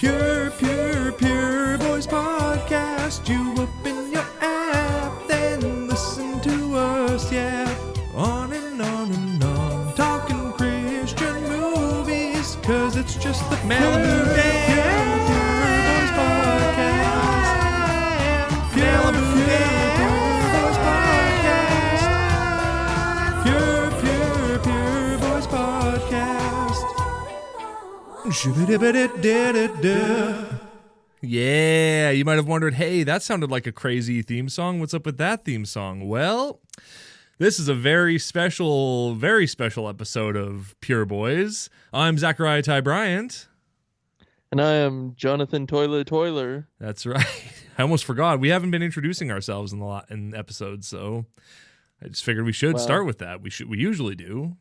Pure Boys Podcast. You open your app, then listen to us, yeah. On and on and on. Talking Christian movies, cause it's just the Malibu Dan. Pure Boys Podcast. Pure Boys Podcast. Yeah, you might have wondered, hey, that sounded like a crazy theme song. What's up with that theme song? Well, this is a very special episode of Pure Boys. I'm Zachariah Ty Bryant. And I am Jonathan Toiler. That's right. I almost forgot. We haven't been introducing ourselves in episodes, so I just figured we should start with that. We usually do.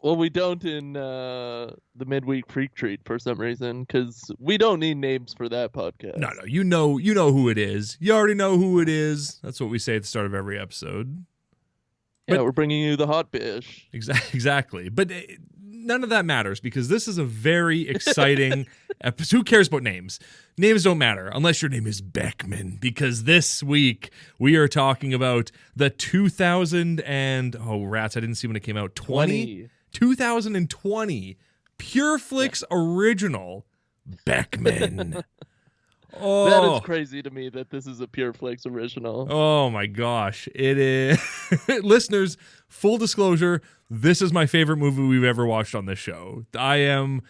Well, we don't in the midweek freak treat for some reason, because we don't need names for that podcast. No, you know who it is. You already know who it is. That's what we say at the start of every episode. Yeah, we're bringing you the hot bish. Exactly. But none of that matters because this is a very exciting episode. Who cares about names? Names don't matter unless your name is Beckman, because this week we are talking about the 2020 Pure Flix original Beckman. Oh, that is crazy to me that this is a Pure Flix original. Oh my gosh, it is. Listeners, full disclosure, this is my favorite movie we've ever watched on this show.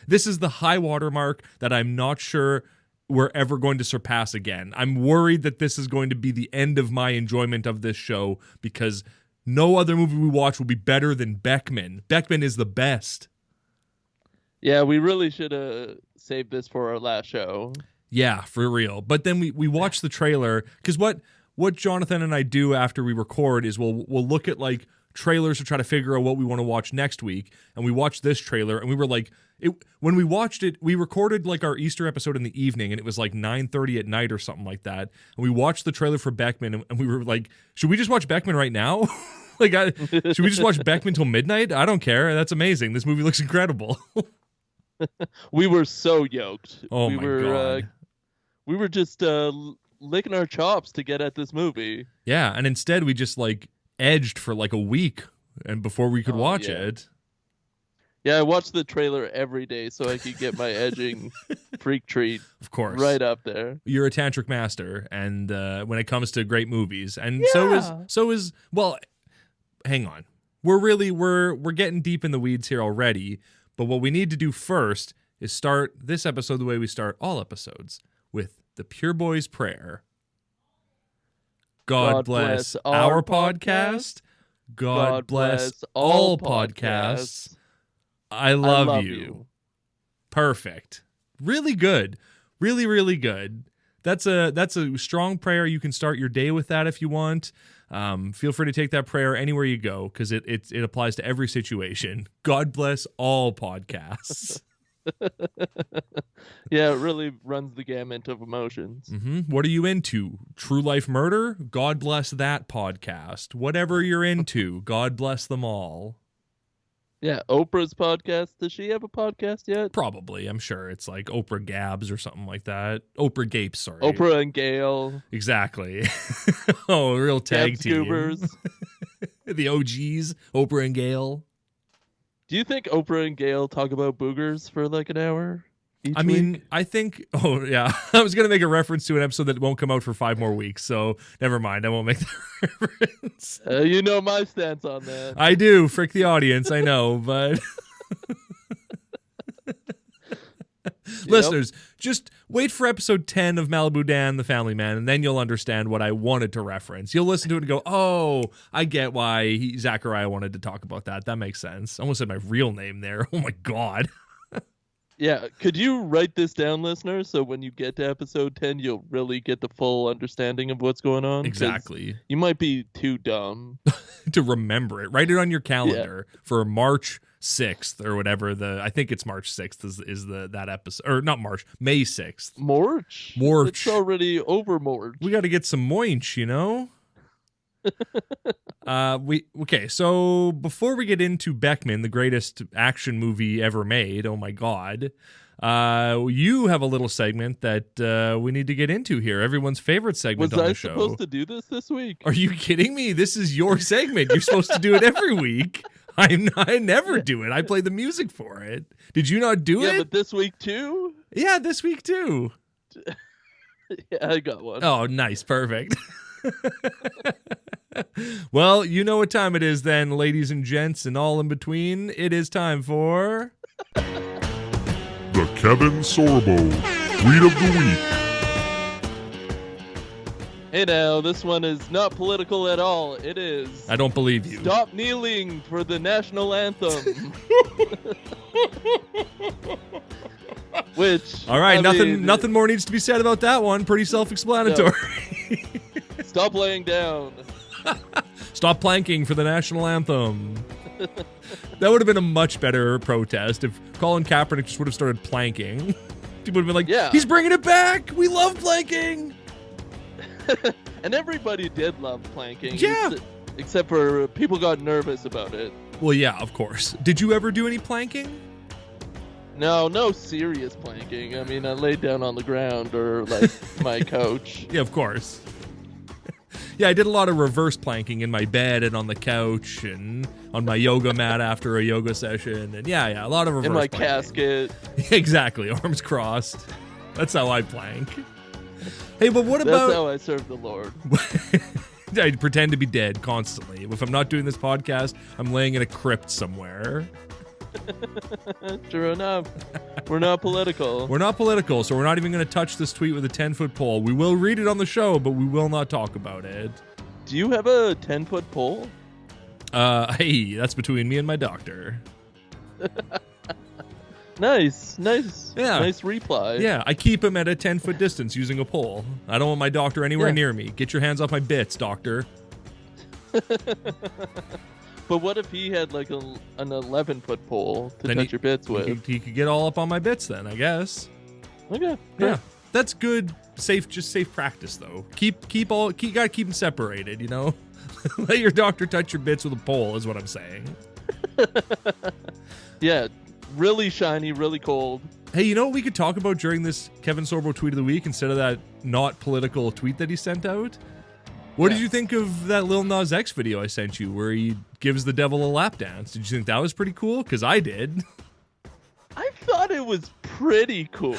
This is the high water mark that I'm not sure we're ever going to surpass again. I'm worried that this is going to be the end of my enjoyment of this show because no other movie we watch will be better than Beckman. Beckman is the best. Yeah, we really should have saved this for our last show. Yeah, for real. But then we watch the trailer, because what Jonathan and I do after we record is we'll look at like trailers to try to figure out what we want to watch next week, and we watched this trailer, and we were like, when we watched it, we recorded like our Easter episode in the evening, and it was like 9:30 at night or something like that, and we watched the trailer for Beckman, and we were like, should we just watch Beckman right now? Should we just watch Beckman till midnight? I don't care. That's amazing. This movie looks incredible. We were so yoked. Oh my God. We were just licking our chops to get at this movie. Yeah, and instead we just like edged for like a week and before we could watch it. Yeah, I watched the trailer every day so I could get my edging freak treat. Of course. Right up there. You're a tantric master, and when it comes to great movies. And so is well, hang on. We're getting deep in the weeds here already, but what we need to do first is start this episode the way we start all episodes, with the Pure Boys prayer. God bless our podcast. God bless all podcasts. I love you. Perfect. Really good. Really, really good. That's a strong prayer. You can start your day with that if you want. Feel free to take that prayer anywhere you go, because it applies to every situation. God bless all podcasts. Yeah, it really runs the gamut of emotions. Mm-hmm. What are you into? True life murder? God bless that podcast. Whatever you're into, God bless them all. Yeah, Oprah's podcast. Does she have a podcast yet? Probably. I'm sure it's like Oprah Gabs or something like that. Oprah Gapes, sorry. Oprah and Gail. Exactly. Oh, a real tag team. Scoobers. The OGs, Oprah and Gail. Do you think Oprah and Gail talk about boogers for like an hour each week? I think, oh yeah, I was going to make a reference to an episode that won't come out for 5 more weeks, so never mind, I won't make that reference. You know my stance on that. I do, frick the audience, I know, but... Listeners, just wait for episode 10 of Malibu Dan, the Family Man, and then you'll understand what I wanted to reference. You'll listen to it and go, oh, I get why Zachariah wanted to talk about that. That makes sense. I almost said my real name there. Oh my God. Yeah, could you write this down, listeners, so when you get to episode 10, you'll really get the full understanding of what's going on? Exactly. You might be too dumb to remember it. Write it on your calendar for March 6th or whatever. I think it's March 6th is that episode, or not March, May 6th. March. It's already over March. We got to get some moinch, you know. So before we get into Beckman, the greatest action movie ever made, oh my God, you have a little segment that we need to get into here. Everyone's favorite segment Was on I the show. supposed to do this week? Are you kidding me? This is your segment. You're supposed to do it every week. I never do it. I play the music for it. Did you not do it? Yeah, but this week too? Yeah, this week too. Yeah, I got one. Oh, nice. Perfect. Well, you know what time it is then, ladies and gents, and all in between. It is time for... The Kevin Sorbo Tweet of the Week. Hey now, this one is not political at all. It is... I don't believe you. Stop kneeling for the national anthem. Which... All right, I mean, nothing more needs to be said about that one. Pretty self-explanatory. Stop laying down. Stop planking for the national anthem. That would have been a much better protest if Colin Kaepernick just would have started planking. People would have been like, Yeah. He's bringing it back. We love planking. And everybody did love planking. Yeah. Except for people got nervous about it. Well, yeah, of course. Did you ever do any planking? No serious planking. I mean, I laid down on the ground or like my couch. Yeah, of course. Yeah, I did a lot of reverse planking in my bed and on the couch and on my yoga mat after a yoga session. And yeah, a lot of reverse In my planking. casket. Exactly, arms crossed. That's how I plank. Hey, but what about... That's how I serve the Lord. I pretend to be dead constantly. If I'm not doing this podcast, I'm laying in a crypt somewhere. True enough. We're not political. We're not political, so we're not even going to touch this tweet with a 10-foot pole. We will read it on the show, but we will not talk about it. Do you have a 10-foot pole? Hey, that's between me and my doctor. Nice. Yeah. Nice reply. Yeah, I keep him at a 10-foot distance using a pole. I don't want my doctor anywhere Yeah. near me. Get your hands off my bits, doctor. But what if he had like an 11-foot pole to Then touch your bits with? He could get all up on my bits then, I guess. Okay. Yeah, that's good. Safe practice though. Gotta keep them separated. You know, let your doctor touch your bits with a pole is what I'm saying. Yeah. Really shiny, really cold. Hey, you know what we could talk about during this Kevin Sorbo tweet of the week instead of that not political tweet that he sent out? What did you think of that Lil Nas X video I sent you where he gives the devil a lap dance? Did you think that was pretty cool? Because I did. I thought it was pretty cool.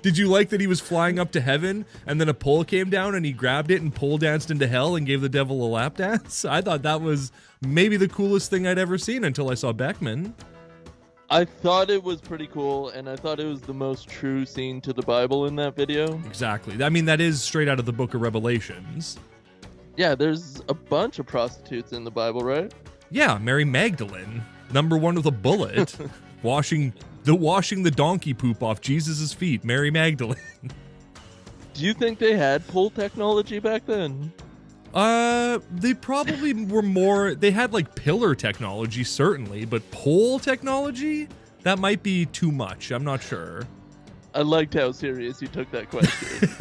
Did you like that he was flying up to heaven and then a pole came down and he grabbed it and pole danced into hell and gave the devil a lap dance? I thought that was maybe the coolest thing I'd ever seen until I saw Beckman. I thought it was pretty cool, and I thought it was the most true scene to the Bible in that video. Exactly. I mean, that is straight out of the book of Revelations. Yeah, there's a bunch of prostitutes in the Bible, right? Yeah, Mary Magdalene, number one with a bullet, washing the donkey poop off Jesus' feet, Mary Magdalene. Do you think they had pole technology back then? They probably were more, they had like pillar technology, certainly, but pole technology? That might be too much. I'm not sure. I liked how serious you took that question.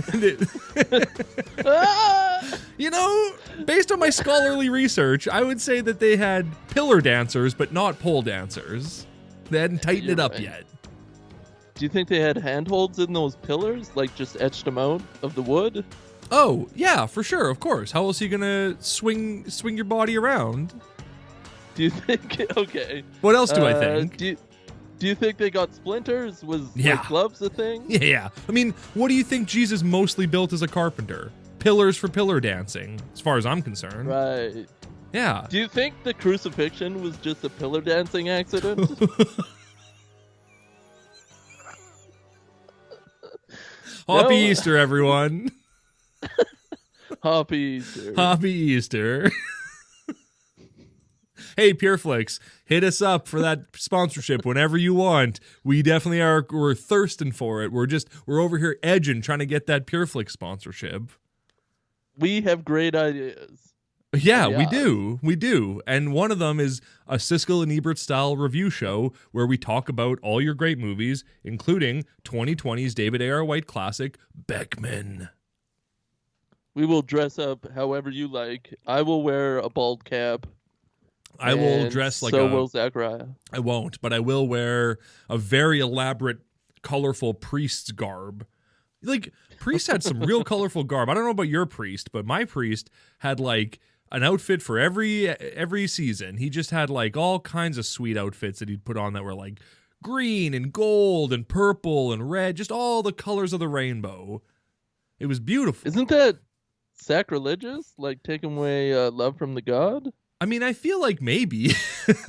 You know, based on my scholarly research, I would say that they had pillar dancers, but not pole dancers. They hadn't tightened it You're up right. yet. Do you think they had handholds in those pillars, like just etched them out of the wood? Oh, yeah, for sure, of course. How else are you gonna swing your body around? Do you think? Okay. What else do I think? Do you think they got splinters? Was Yeah. like gloves a thing? Yeah. I mean, what do you think Jesus mostly built as a carpenter? Pillars for pillar dancing, as far as I'm concerned. Right. Yeah. Do you think the crucifixion was just a pillar dancing accident? Happy No. Easter, everyone. Happy Easter. Happy Easter. Hey, Pureflix, hit us up for that sponsorship whenever you want. We definitely are. We're thirsting for it. We're over here edging, trying to get that Pureflix sponsorship. We have great ideas. Yeah, Yeah. we do. And one of them is a Siskel and Ebert style review show where we talk about all your great movies, including 2020's David A.R. White classic, Beckman. We will dress up however you like. I will wear a bald cap. I will And dress like so a... will Zachariah. I won't, but I will wear a very elaborate, colorful priest's garb. Like, priest had some real colorful garb. I don't know about your priest, but my priest had like an outfit for every season. He just had like all kinds of sweet outfits that he'd put on that were like green and gold and purple and red, just all the colors of the rainbow. It was beautiful. Isn't that sacrilegious? Like taking away love from the god? I mean, I feel like maybe.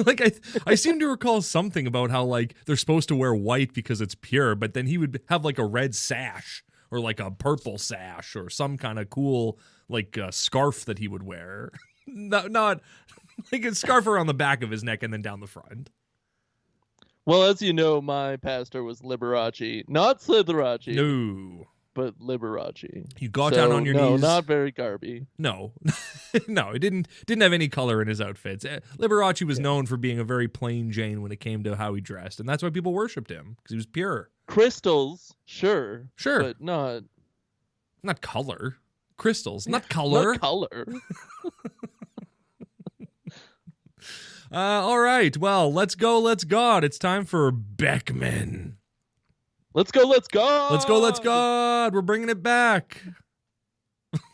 Like I seem to recall something about how like they're supposed to wear white because it's pure, but then he would have like a red sash or like a purple sash or some kind of cool like scarf that he would wear. Not like a scarf around the back of his neck and then down the front. Well, as you know, my pastor was Liberace. Not Slitherace, No. but Liberace. You got down on your knees. No, not very garby. No. No, it didn't have any color in his outfits. Liberace was known for being a very plain Jane when it came to how he dressed, and that's why people worshipped him, because he was pure. Crystals, sure. Sure. But Not color. Crystals, not color. Not color. All right, well, let's go, let's God. It's time for Beckman. Let's go, let's go! Let's go, let's God. We're bringing it back.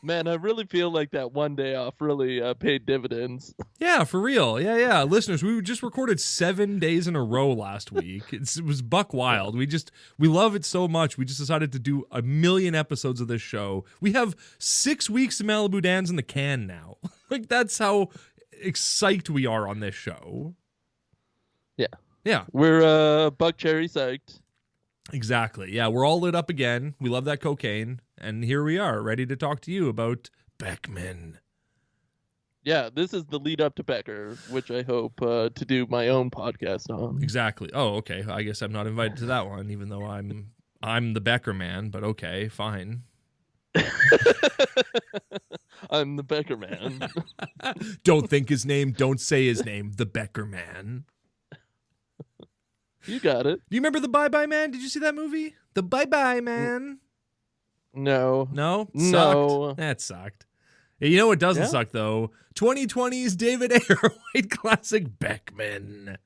Man, I really feel like that one day off really paid dividends. Yeah, for real. Yeah. Listeners, we just recorded 7 days in a row last week. It was buck wild. We love it so much. We just decided to do 1 million episodes of this show. We have 6 weeks of Malibu Dans in the can now. Like, that's how excited we are on this show. Yeah. We're buck cherry psyched. Exactly. Yeah, we're all lit up again. We love that cocaine. And here we are, ready to talk to you about Beckman. Yeah, this is the lead up to Becker, which I hope to do my own podcast on. Exactly. Oh, okay. I guess I'm not invited to that one, even though I'm the Becker man, but okay, fine. I'm the Becker man. Don't think his name, don't say his name, the Becker man. You got it. Do you remember the Bye Bye Man? Did you see that movie? The Bye Bye Man. No. No? No. Sucked? That sucked. You know what doesn't suck, though? 2020's David Ayer White classic Beckman.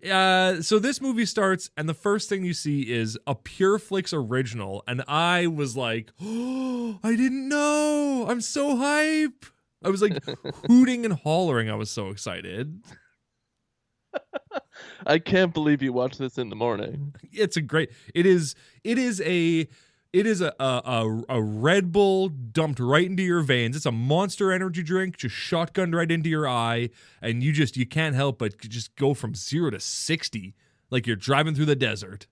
So this movie starts, and the first thing you see is a Pure Flix original, and I was like, oh, I didn't know. I'm so hype. I was like hooting and hollering. I was so excited. I can't believe you watched this in the morning. It is a Red Bull dumped right into your veins. It's a Monster energy drink, just shotgunned right into your eye, and you can't help but just go from 0 to 60 like you're driving through the desert.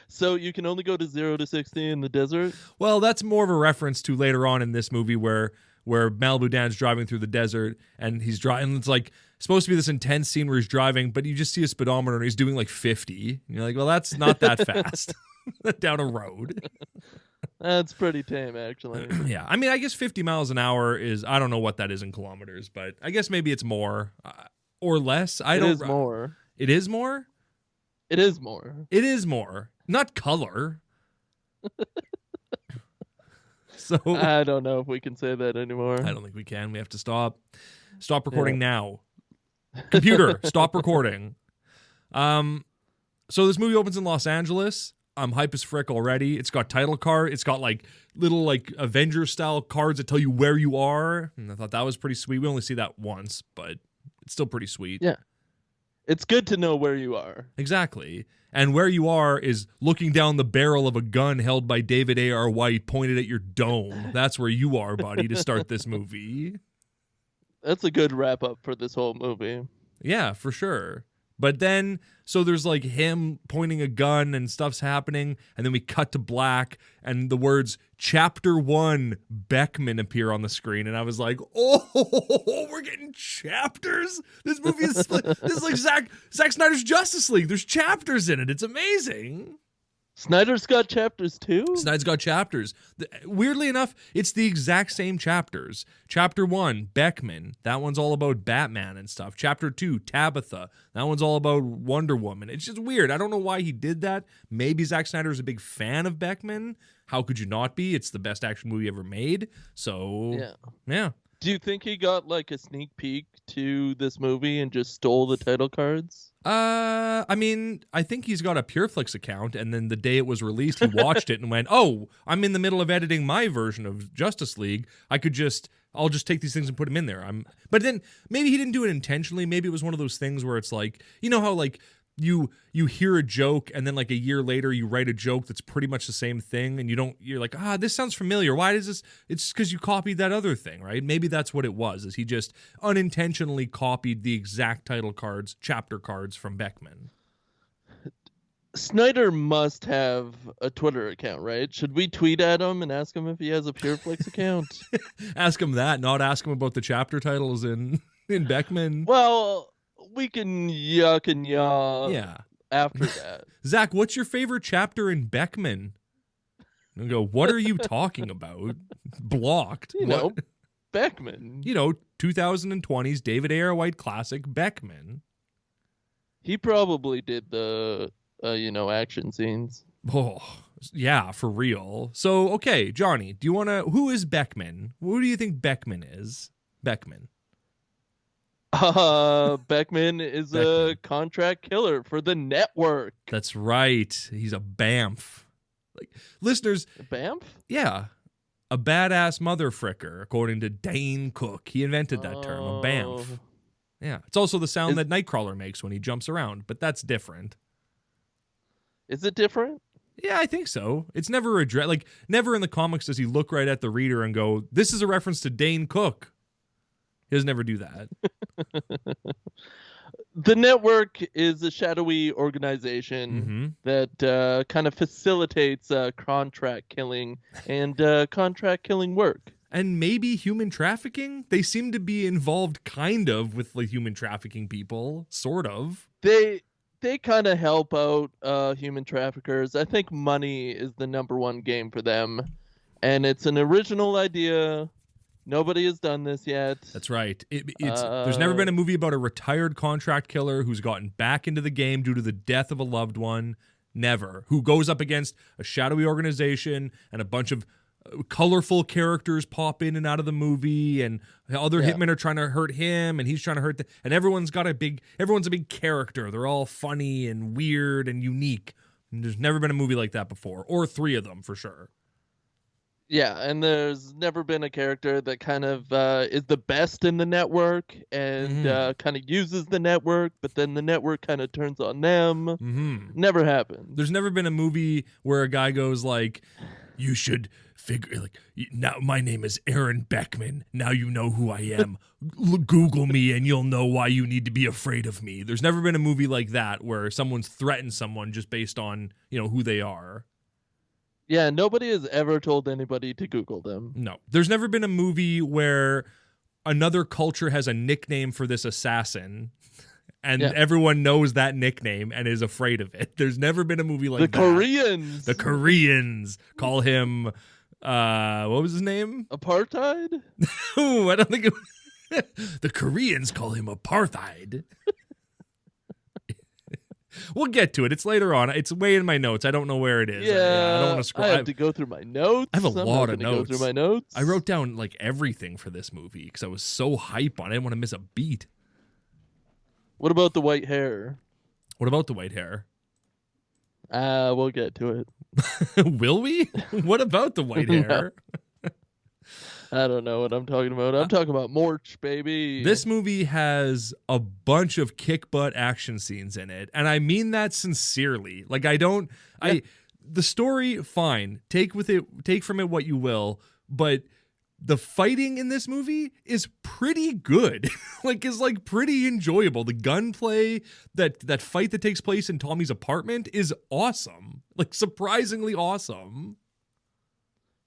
So you can only go to 0 to 60 in the desert? Well, that's more of a reference to later on in this movie where Malibu Dan's driving through the desert, and he's driving. It's like supposed to be this intense scene where he's driving, but you just see a speedometer and he's doing like 50. And you're like, well, that's not that fast down a road. That's pretty tame, actually. Yeah, I mean, I guess 50 miles an hour is, I don't know what that is in kilometers, but I guess maybe it's more or less. It is more. It is more? It is more. It is more. Not color. So I don't know if we can say that anymore. I don't think we can. We have to stop recording now. Computer, stop recording. So this movie opens in Los Angeles. I'm hype as frick already. It's got title card. It's got like little like Avenger style cards that tell you where you are. And I thought that was pretty sweet. We only see that once, but it's still pretty sweet. Yeah. It's good to know where you are. Exactly. And where you are is looking down the barrel of a gun held by David A.R. White pointed at your dome. That's where you are, buddy, to start this movie. That's a good wrap up for this whole movie. Yeah, for sure. But then, so there's like him pointing a gun and stuff's happening, and then we cut to black, and the words Chapter 1 Beckman appear on the screen, and I was like, oh, we're getting chapters? This movie is split. This is like Zack Snyder's Justice League. There's chapters in it. It's amazing. Snyder's got chapters too? Snyder's got chapters. Weirdly enough, it's the exact same chapters. Chapter 1, Beckman. That one's all about Batman and stuff. Chapter 2, Tabitha. That one's all about Wonder Woman. It's just weird. I don't know why he did that. Maybe Zack Snyder's a big fan of Beckman. How could you not be? It's the best action movie ever made. So, yeah. Do you think he got like a sneak peek to this movie and just stole the title cards? I mean, I think he's got a PureFlix account, and then the day it was released, he watched it and went, "Oh, I'm in the middle of editing my version of Justice League. I'll just take these things and put them in there." But then maybe he didn't do it intentionally. Maybe it was one of those things where it's like, you know how like you hear a joke and then like a year later you write a joke that's pretty much the same thing, and you're like, this sounds familiar. Why does this? It's because you copied that other thing, right? Maybe that's what it was. Is he just unintentionally copied the exact title cards, chapter cards from Beckman? Snyder must have a Twitter account, right? Should we tweet at him and ask him if he has a PureFlix account? Ask him that, not ask him about the chapter titles in Beckman. Well, we can yuck and yaw after that. Zach, what's your favorite chapter in Beckman? And go, what are you talking about? Blocked. Beckman. 2020's David Ayer White classic, Beckman. He probably did the, action scenes. Oh, yeah, for real. So, okay, Johnny, who is Beckman? Who do you think Beckman is? Beckman. Beckman is a contract killer for the network. That's right. He's a BAMF. Like, listeners. A BAMF? Yeah. A badass motherfricker, according to Dane Cook. He invented that term, a BAMF. Yeah. It's also the sound that Nightcrawler makes when he jumps around, but that's different. Is it different? Yeah, I think so. It's never never in the comics does he look right at the reader and go, "This is a reference to Dane Cook." He doesn't ever do that. The network is a shadowy organization that kind of facilitates contract killing and contract killing work. And maybe human trafficking? They seem to be involved kind of with like human trafficking people, sort of. They kind of help out human traffickers. I think money is the number one game for them. And it's an original idea. Nobody has done this yet. That's right. There's never been a movie about a retired contract killer who's gotten back into the game due to the death of a loved one. Never. Who goes up against a shadowy organization and a bunch of colorful characters pop in and out of the movie, and other hitmen are trying to hurt him, and he's trying to hurt and everyone's a big character. They're all funny and weird and unique. And there's never been a movie like that before, or three of them for sure. Yeah, and there's never been a character that kind of is the best in the network and kind of uses the network, but then the network kind of turns on them. Never happened. There's never been a movie where a guy goes like, "You should figure, like, now my name is Aaron Beckman. Now you know who I am. Google me and you'll know why you need to be afraid of me." There's never been a movie like that where someone's threatened someone just based on, who they are. Yeah, nobody has ever told anybody to Google them. No. There's never been a movie where another culture has a nickname for this assassin and everyone knows that nickname and is afraid of it. There's never been a movie like that. Koreans. The Koreans call him, what was his name? Apartheid? Ooh, I don't think it was. The Koreans call him apartheid. We'll get to it. It's later on. It's way in my notes. I don't know where it is. Yeah, I don't want to scroll. I have to go through my notes. I have a lot of notes. Go through my notes. I wrote down like everything for this movie because I was so hype on it. I didn't want to miss a beat. What about the white hair? What about the white hair? We'll get to it. Will we? What about the white hair? I don't know what I'm talking about. I'm talking about Morch, baby. This movie has a bunch of kick butt action scenes in it, and I mean that sincerely. Like the story, fine. Take from it what you will, but the fighting in this movie is pretty good. is pretty enjoyable. The gunplay, that fight that takes place in Tommy's apartment is awesome. Like surprisingly awesome.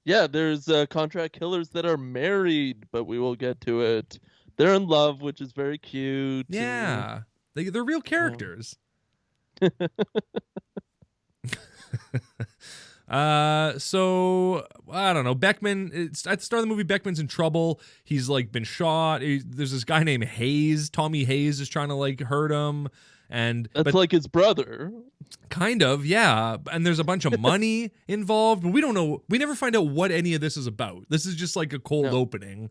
Yeah, there's contract killers that are married, but we will get to it. They're in love, which is very cute. Yeah, they're real characters. So I don't know. Beckman. At the start of the movie, Beckman's in trouble. He's like been shot. There's this guy named Hayes. Tommy Hayes is trying to like hurt him. But like his brother. Kind of, yeah. And there's a bunch of money involved, but we don't know. We never find out what any of this is about. This is just like a cold opening.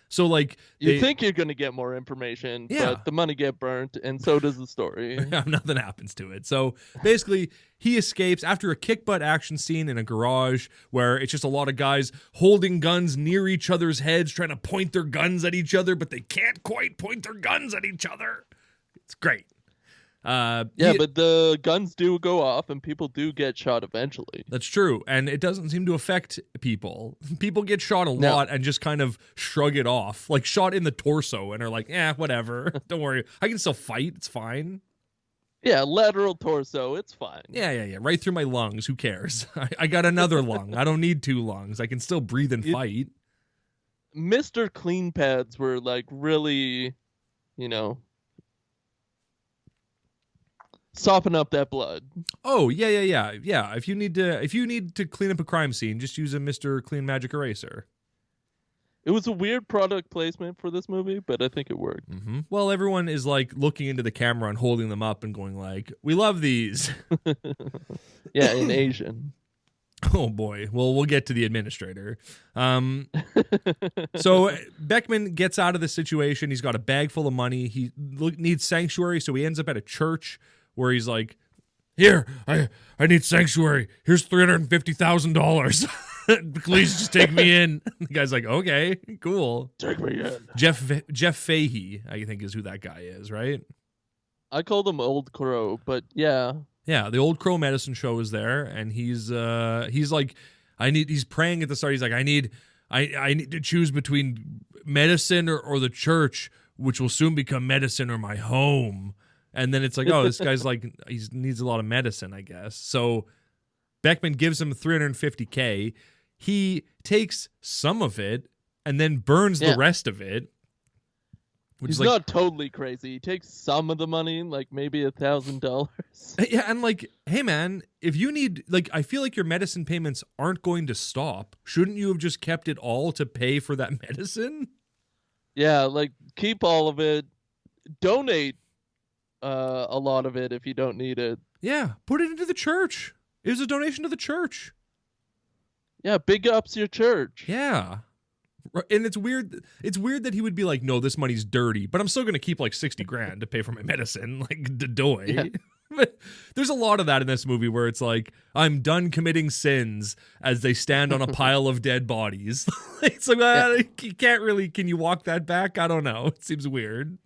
So like You think you're going to get more information, but the money get burnt, and so does the story. Nothing happens to it. So basically, he escapes after a kick-butt action scene in a garage where it's just a lot of guys holding guns near each other's heads, trying to point their guns at each other, but they can't quite point their guns at each other. It's great. But the guns do go off and people do get shot eventually. That's true. And it doesn't seem to affect people. People get shot a lot and just kind of shrug it off. Like shot in the torso and are like, whatever. Don't worry. I can still fight. It's fine. Yeah, lateral torso. It's fine. Yeah. Right through my lungs. Who cares? I got another lung. I don't need 2 lungs. I can still breathe and fight. Mr. Clean Pads were like really, soften up that blood. Oh, yeah. If you need to clean up a crime scene, just use a Mr. Clean Magic Eraser. It was a weird product placement for this movie, but I think it worked. Mm-hmm. Well, everyone is like looking into the camera and holding them up and going like, "We love these." Yeah, in Asian. Oh boy. Well, we'll get to the administrator. So Beckman gets out of the situation. He's got a bag full of money. He needs sanctuary, so he ends up at a church where he's like, "Here, I need sanctuary. Here's $350,000. Please just take me in." The guy's like, "Okay, cool. Take me in." Jeff Fahey, I think, is who that guy is, right? I called him Old Crow, but yeah. Yeah, the Old Crow Medicine Show is there, and he's like, he's praying at the start. He's like, I need to choose between medicine or the church, which will soon become medicine or my home. And then it's like, oh, this guy's like, he needs a lot of medicine, I guess. So Beckman gives him $350K. He takes some of it and then burns the rest of it. He's not totally crazy. He takes some of the money, like maybe $1,000. Yeah, and like, hey man, if you need, like, I feel like your medicine payments aren't going to stop. Shouldn't you have just kept it all to pay for that medicine? Yeah, like keep all of it. Donate a lot of it if you don't need it. Yeah, put it into the church. It was a donation to the church. Yeah, big ups your church. Yeah. And it's weird that he would be like, no, this money's dirty, but I'm still going to keep like $60,000 to pay for my medicine, like the doy. Yeah. But there's a lot of that in this movie where it's like, I'm done committing sins as they stand on a pile of dead bodies. It's like, you can't really, can you walk that back? I don't know. It seems weird.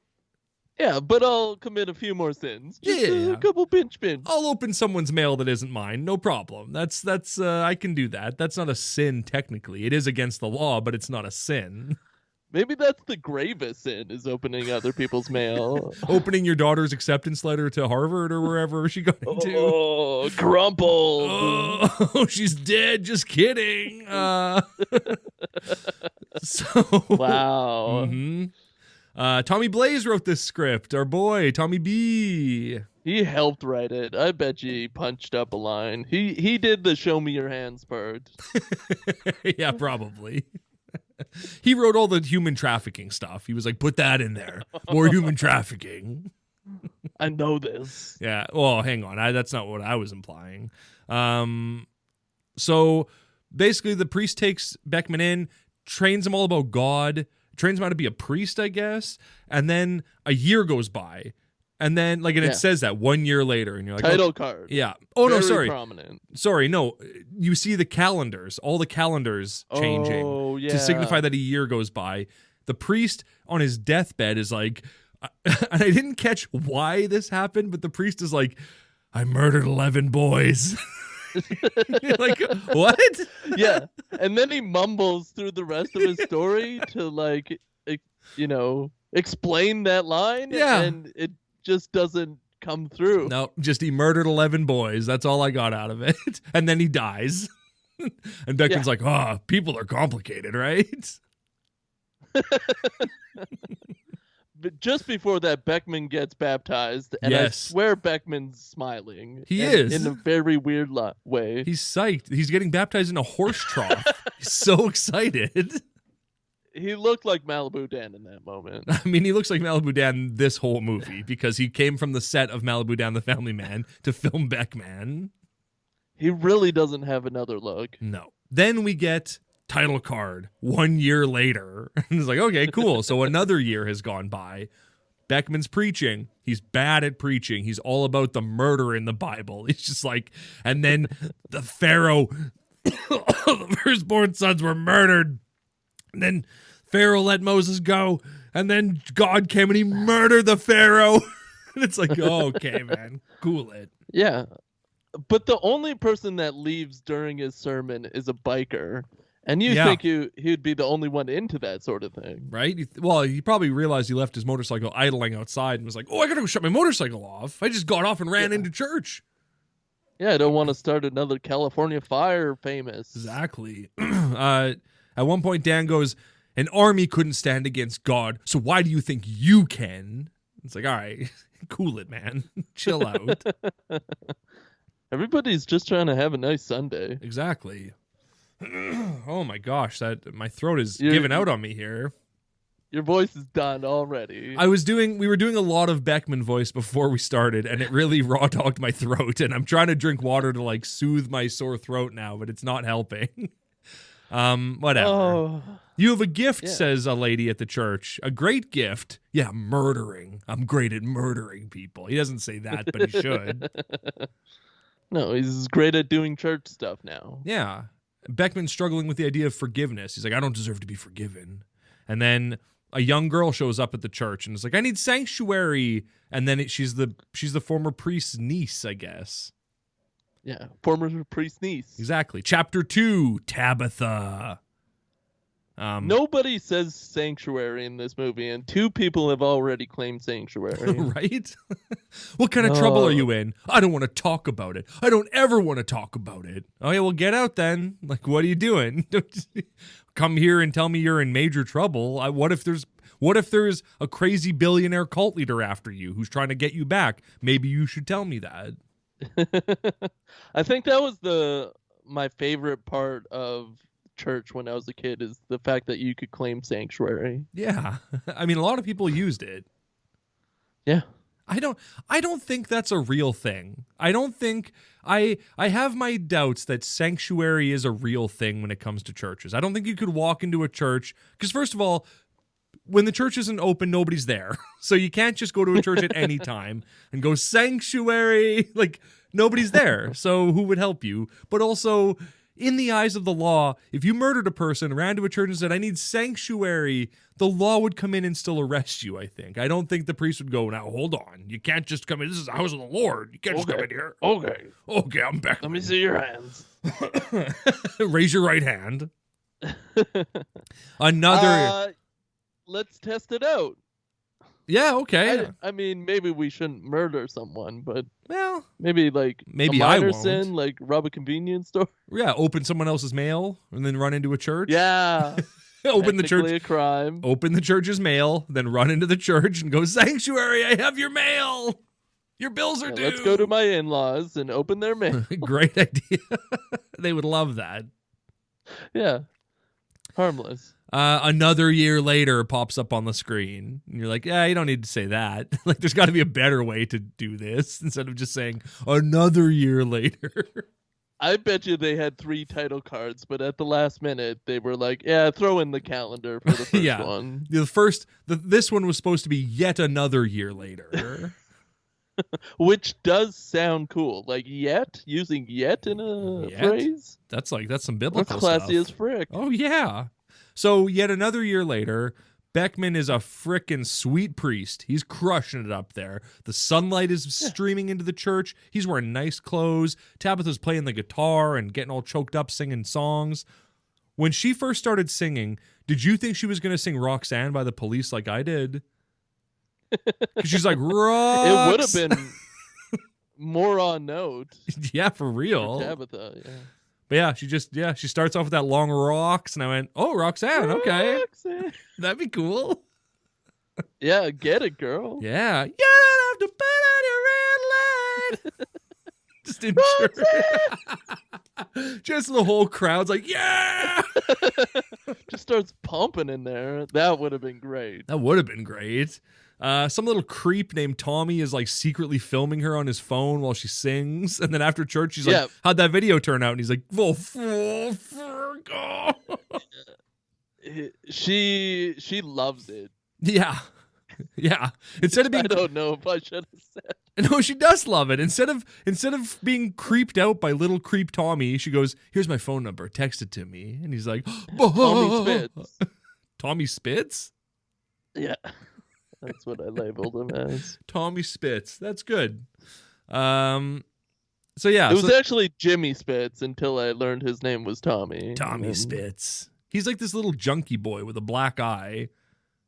Yeah, but I'll commit a few more sins. Just a couple pinch. I'll open someone's mail that isn't mine. No problem. That's I can do that. That's not a sin technically. It is against the law, but it's not a sin. Maybe that's the gravest sin, is opening other people's mail. Opening your daughter's acceptance letter to Harvard or wherever she got into. Oh, crumple. Oh, she's dead. Just kidding. Wow. Mm-hmm. Tommy Blaze wrote this script. Our boy, Tommy B. He helped write it. I bet you he punched up a line. He did the show me your hands part. Yeah, probably. He wrote all the human trafficking stuff. He was like, put that in there. More human trafficking. I know this. Yeah. Well, hang on. That's not what I was implying. So basically the priest takes Beckman in, trains him all about God, trains him how to be a priest, I guess. And then a year goes by. And then, like, and it says that 1 year later, and you're like, title card. Yeah. Oh, very no, sorry. Prominent. Sorry, no. You see the calendars, all the calendars changing to signify that a year goes by. The priest on his deathbed is like, and I didn't catch why this happened, but the priest is like, I murdered 11 boys. You're like, what? Yeah. And then he mumbles through the rest of his story to, like, explain that line. Yeah. And it just doesn't come through. No, just he murdered 11 boys. That's all I got out of it. And then he dies. And Beckman's like, oh, people are complicated, right? But just before that, Beckman gets baptized, and I swear Beckman's smiling. He is. In a very weird way. He's psyched. He's getting baptized in a horse trough. He's so excited. He looked like Malibu Dan in that moment. I mean, he looks like Malibu Dan this whole movie because he came from the set of Malibu Dan the Family Man to film Beckman. He really doesn't have another look. No. Then we get title card 1 year later. And it's like, okay, cool. So another year has gone by. Beckman's preaching. He's bad at preaching. He's all about the murder in the Bible. He's just like, and then the Pharaoh, the firstborn sons were murdered. And then Pharaoh let Moses go. And then God came and he murdered the Pharaoh. And it's like, oh, okay, man, cool it. Yeah. But the only person that leaves during his sermon is a biker. And you think he'd be the only one into that sort of thing. Right? Well, he probably realized he left his motorcycle idling outside and was like, oh, I got to go shut my motorcycle off. I just got off and ran into church. Yeah, I don't want to start another California fire famous. Exactly. At one point, Dan goes, an army couldn't stand against God, so why do you think you can? It's like, all right, cool it, man. Chill out. Everybody's just trying to have a nice Sunday. Exactly. Oh my gosh, my throat is giving out on me here. Your voice is done already. We were doing a lot of Beckman voice before we started, and it really raw dogged my throat, and I'm trying to drink water to like soothe my sore throat now, but it's not helping. Whatever. Oh. You have a gift, says a lady at the church. A great gift. Yeah, murdering. I'm great at murdering people. He doesn't say that, but he should. No, he's great at doing church stuff now. Yeah. Beckman's struggling with the idea of forgiveness. He's like, I don't deserve to be forgiven. And then a young girl shows up at the church and is like, I need sanctuary. And then she's the former priest's niece, I guess. Yeah, former priest's niece. Exactly. Chapter 2, Tabitha. Nobody says sanctuary in this movie, and 2 people have already claimed sanctuary. Right? What kind of trouble are you in? I don't want to talk about it. I don't ever want to talk about it. Oh, yeah, well, get out then. Like, what are you doing? Come here and tell me you're in major trouble. What if there's a crazy billionaire cult leader after you who's trying to get you back? Maybe you should tell me that. I think that was my favorite part of church when I was a kid, is the fact that you could claim sanctuary. Yeah. I mean, a lot of people used it. Yeah. I don't think that's a real thing. I don't think I have my doubts that sanctuary is a real thing when it comes to churches. I don't think you could walk into a church because, first of all, when the church isn't open, nobody's there. So you can't just go to a church at any time and go sanctuary. Like, nobody's there. So who would help you? But also, in the eyes of the law, if you murdered a person, ran to a church and said, I need sanctuary, the law would come in and still arrest you, I think. I don't think the priest would go, now, hold on. You can't just come in. This is the house of the Lord. You can't just come in here. Okay, I'm back. Let me see your hands. Raise your right hand. Another... let's test it out. Yeah, okay. I mean, maybe we shouldn't murder someone, but maybe a I minor won't. sin, like rob a convenience store. Yeah, open someone else's mail and then run into a church. Yeah. Open the church. A crime. Open the church's mail, then run into the church and go, sanctuary, I have your mail. Your bills are due. Let's go to my in-laws and open their mail. Great idea. They would love that. Yeah. Harmless. Another year later pops up on the screen. And you're like, yeah, you don't need to say that. Like, there's got to be a better way to do this instead of just saying another year later. I bet you they had 3 title cards, but at the last minute, they were like, yeah, throw in the calendar for the first one. This one was supposed to be yet another year later. Which does sound cool. Like, yet? Using yet in a phrase? That's some biblical That's classy stuff. as frick. Oh, yeah. So yet another year later, Beckman is a frickin' sweet priest. He's crushing it up there. The sunlight is streaming into the church. He's wearing nice clothes. Tabitha's playing the guitar and getting all choked up singing songs. When she first started singing, did you think she was going to sing Roxanne by the Police like I did? Because she's like, Rox. It would have been more on note. Yeah, for real. For Tabitha, yeah. But she starts off with that long rocks, and I went, oh, Roxanne, okay. Roxanne. That'd be cool. Yeah, get it, girl. Yeah. You don't have to put on your red light. Just in church. Just the whole crowd's like, yeah. Just starts pumping in there. That would have been great. That would have been great. Some little creep named Tommy is like secretly filming her on his phone while she sings. And then after church, she's like, how'd that video turn out? And he's like, oh. She loves it. Yeah. Yeah. Instead of being I don't know if I should have said. No, she does love it. Instead of being creeped out by little creep Tommy, she goes, "Here's my phone number. Text it to me." And he's like, Tommy Spitz. Tommy Spitz? Yeah. That's what I labeled him as. Tommy Spitz. That's good. So yeah. It was actually Jimmy Spitz until I learned his name was Tommy. Tommy Spitz. He's like this little junkie boy with a black eye.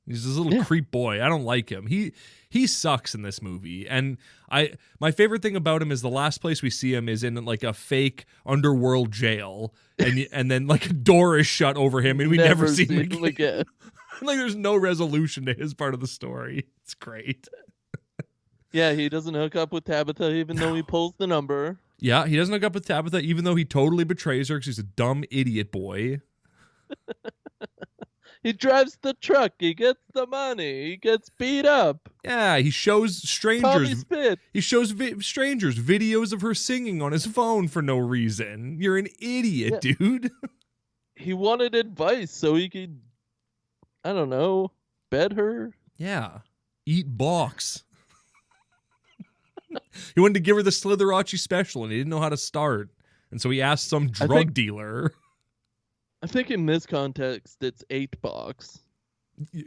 He's this little creep boy. I don't like him. He sucks in this movie. And my favorite thing about him is the last place we see him is in like a fake underworld jail, and then like a door is shut over him, and we never see him again. Like there's no resolution to his part of the story. It's great. Yeah, he doesn't hook up with Tabitha even though he pulls the number. Yeah, he doesn't hook up with Tabitha even though he totally betrays her because he's a dumb idiot boy. He drives the truck. He gets the money. He gets beat up. Yeah, he shows strangers. Tommy Spitz. He shows strangers videos of her singing on his phone for no reason. You're an idiot, dude. He wanted advice so he could, I don't know, bed her. Yeah, eat box. He wanted to give her the Slitheracci special, and he didn't know how to start, and so he asked some drug dealer. I think in this context, it's 8 box.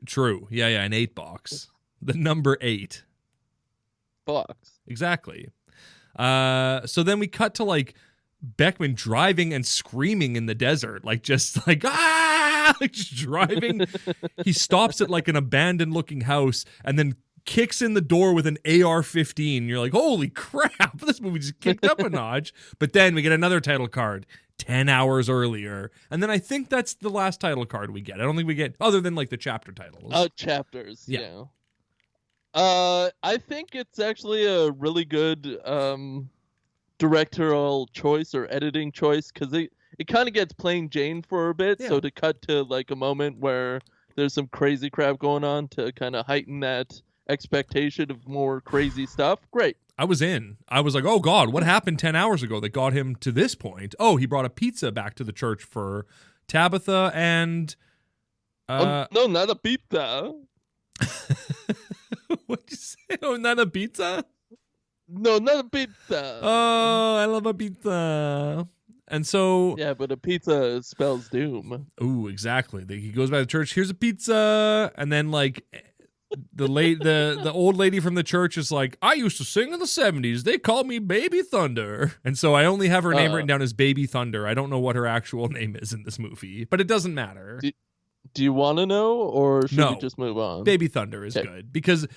True. Yeah, an 8 box. The number 8. Box. Exactly. So then we cut to like Beckman driving and screaming in the desert, like just like like just driving. He stops at like an abandoned looking house and then kicks in the door with an AR-15. You're like, holy crap, this movie just kicked up a notch. But then we get another title card 10 hours earlier. And then I think that's the last title card we get. I don't think we get, other than like the chapter titles. Chapters, yeah. I think it's actually a really good directorial choice or editing choice because it kind of gets plain Jane for a bit. Yeah. So to cut to like a moment where there's some crazy crap going on to kind of heighten that expectation of more crazy stuff. Great. I was in. I was like, oh God, what happened 10 hours ago that got him to this point? Oh, he brought a pizza back to the church for Tabitha and... no, not a pizza. What'd you say? Oh, not a pizza? No, not a pizza. Oh, I love a pizza. And so... Yeah, but a pizza spells doom. Ooh, exactly. He goes by the church, here's a pizza, and then like... The old lady from the church is like, I used to sing in the 70s. They called me Baby Thunder. And so I only have her name written down as Baby Thunder. I don't know what her actual name is in this movie, but it doesn't matter. Do you want to know, or should we just move on? Baby Thunder is good because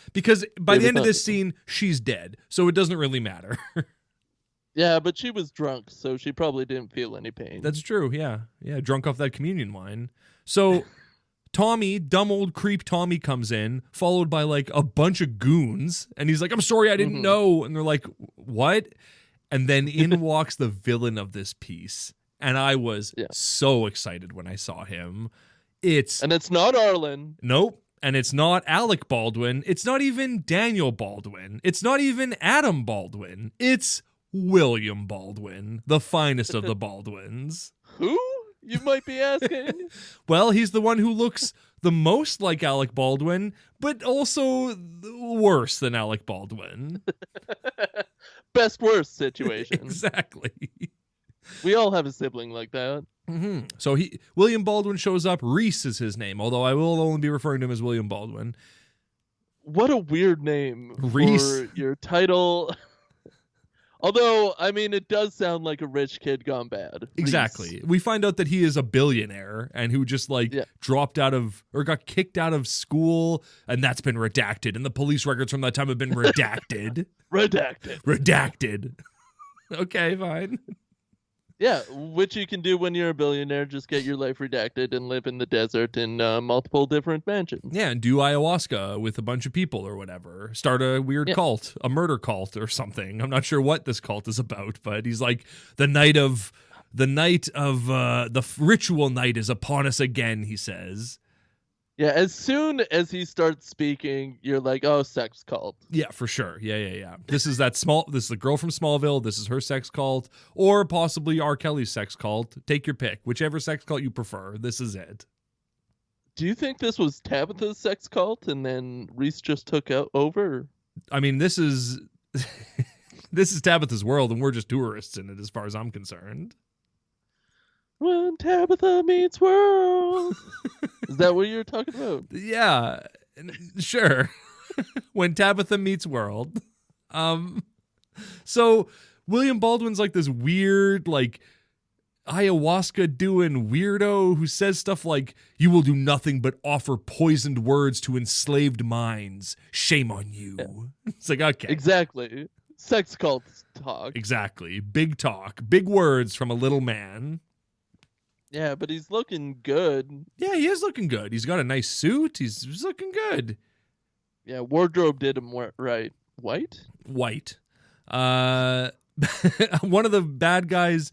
by the end of this scene, she's dead. So it doesn't really matter. Yeah, but she was drunk, so she probably didn't feel any pain. That's true. Yeah. Drunk off that communion wine. So... Tommy, dumb old creep Tommy comes in, followed by like a bunch of goons, and he's like, I'm sorry, I didn't know. And they're like, what? And then in walks the villain of this piece. And I was so excited when I saw him. And it's not Arlen. Nope. And it's not Alec Baldwin. It's not even Daniel Baldwin. It's not even Adam Baldwin. It's William Baldwin, the finest of the Baldwins. Who? You might be asking. Well, he's the one who looks the most like Alec Baldwin, but also worse than Alec Baldwin. Best worst situation. Exactly. We all have a sibling like that. Mm-hmm. So William Baldwin shows up. Reese is his name, although I will only be referring to him as William Baldwin. What a weird name Reese. For your title. Although, I mean, it does sound like a rich kid gone bad. Exactly. We find out that he is a billionaire and who just dropped out of or got kicked out of school, and that's been redacted. And the police records from that time have been redacted. Redacted. Okay, fine. Yeah, which you can do when you're a billionaire. Just get your life redacted and live in the desert in multiple different mansions. Yeah, and do ayahuasca with a bunch of people or whatever. Start a weird cult, a murder cult or something. I'm not sure what this cult is about, but he's like, the ritual night is upon us again, he says. Yeah, as soon as he starts speaking, you're like, oh, sex cult. Yeah, for sure. Yeah. This is the girl from Smallville. This is her sex cult, or possibly R. Kelly's sex cult. Take your pick. Whichever sex cult you prefer, this is it. Do you think this was Tabitha's sex cult and then Reese just took over? I mean, this is this is Tabitha's world, and we're just tourists in it, as far as I'm concerned. When Tabitha meets world. Is that what you're talking about? Yeah, sure. When Tabitha meets world. So William Baldwin's like this weird, like, ayahuasca doing weirdo who says stuff like, "You will do nothing but offer poisoned words to enslaved minds. Shame on you." Yeah. It's like, okay. Exactly. Sex cult talk. Exactly. Big talk. Big words from a little man. Yeah, but he's looking good. Yeah, he is looking good. He's got a nice suit. He's looking good. Yeah, wardrobe did him right. White? White. One of the bad guys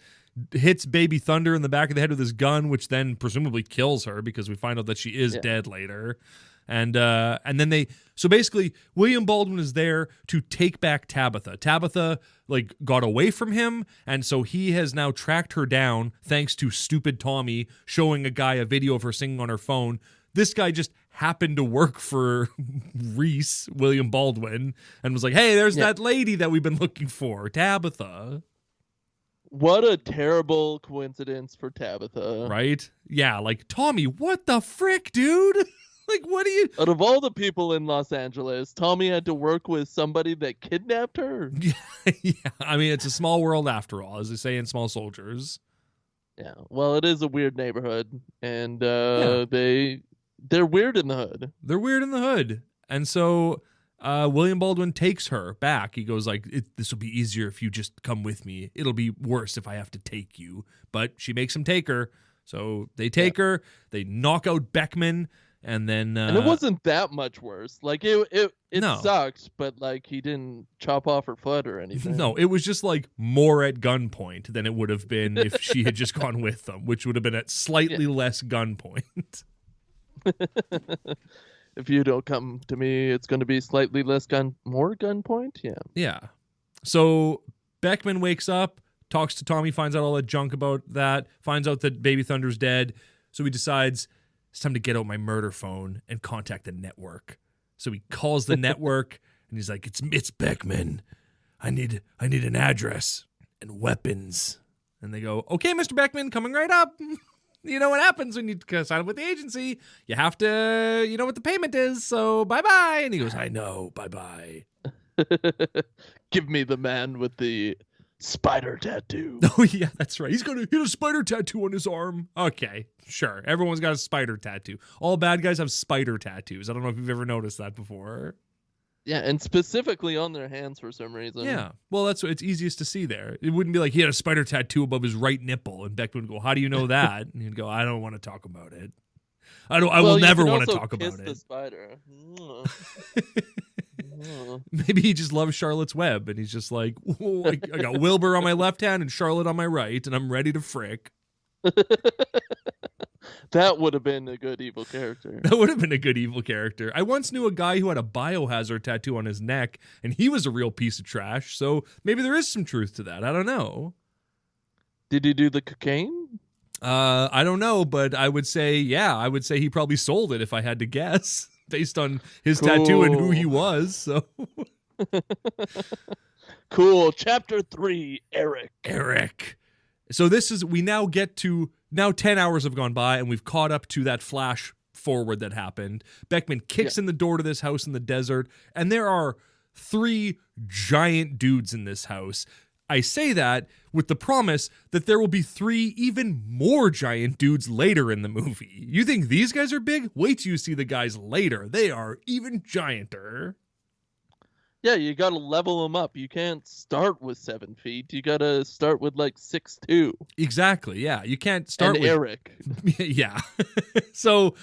hits Baby Thunder in the back of the head with his gun, which then presumably kills her because we find out that she is dead later. And then so basically William Baldwin is there to take back Tabitha. Tabitha like got away from him, and so he has now tracked her down thanks to stupid Tommy showing a guy a video of her singing on her phone. This guy just happened to work for Reese, William Baldwin, and was like, "Hey, there's that lady that we've been looking for, Tabitha." What a terrible coincidence for Tabitha. Right? Yeah, like, Tommy, what the frick, dude? Like, what are you... Out of all the people in Los Angeles, Tommy had to work with somebody that kidnapped her? Yeah, I mean, it's a small world after all, as they say in Small Soldiers. Yeah, well, it is a weird neighborhood, and they're weird in the hood. They're weird in the hood. And so William Baldwin takes her back. He goes like, "This will be easier if you just come with me. It'll be worse if I have to take you." But she makes him take her. So they take her. They knock out Beckman. And then and it wasn't that much worse. Like it no. sucked, but like he didn't chop off her foot or anything. No, it was just like more at gunpoint than it would have been if she had just gone with them, which would have been at slightly less gunpoint. If you don't come to me, it's going to be slightly less more gunpoint. Yeah. Yeah. So Beckman wakes up, talks to Tommy, finds out all that junk about that, finds out that Baby Thunder's dead. So he decides, it's time to get out my murder phone and contact the network. So he calls the network and he's like, it's Beckman. I need an address and weapons. And they go, "Okay, Mr. Beckman, coming right up." You know what happens when you sign up with the agency. You have to, you know what the payment is, so bye-bye. And he goes, "I know, bye-bye." Give me the man with the spider tattoo. Oh, yeah, that's right. He's going to hit a spider tattoo on his arm. Okay, sure. Everyone's got a spider tattoo. All bad guys have spider tattoos. I don't know if you've ever noticed that before. Yeah, and specifically on their hands for some reason. Yeah, well, that's what it's easiest to see there. It wouldn't be like he had a spider tattoo above his right nipple, and Beckman would go, "How do you know that?" And he'd go, "I don't want to talk about it. I will never want to talk about it." The spider. Maybe he just loves Charlotte's Web, and he's just like, I got Wilbur on my left hand and Charlotte on my right, and I'm ready to frick. That would have been a good evil character. That would have been a good evil character. I once knew a guy who had a biohazard tattoo on his neck, and he was a real piece of trash, so maybe there is some truth to that. I don't know. Did he do the cocaine? I don't know, but I would say he probably sold it if I had to guess, based on his tattoo and who he was, so... Cool. Chapter 3, Eric. So we now get to... Now 10 hours have gone by, and we've caught up to that flash forward that happened. Beckman kicks in the door to this house in the desert, and there are 3 giant dudes in this house. I say that with the promise that there will be 3 even more giant dudes later in the movie. You think these guys are big? Wait till you see the guys later. They are even gianter. Yeah, you gotta level them up. You can't start with 7 feet. You gotta start with like 6'2". Exactly, yeah. You can't start with... Eric. Yeah. So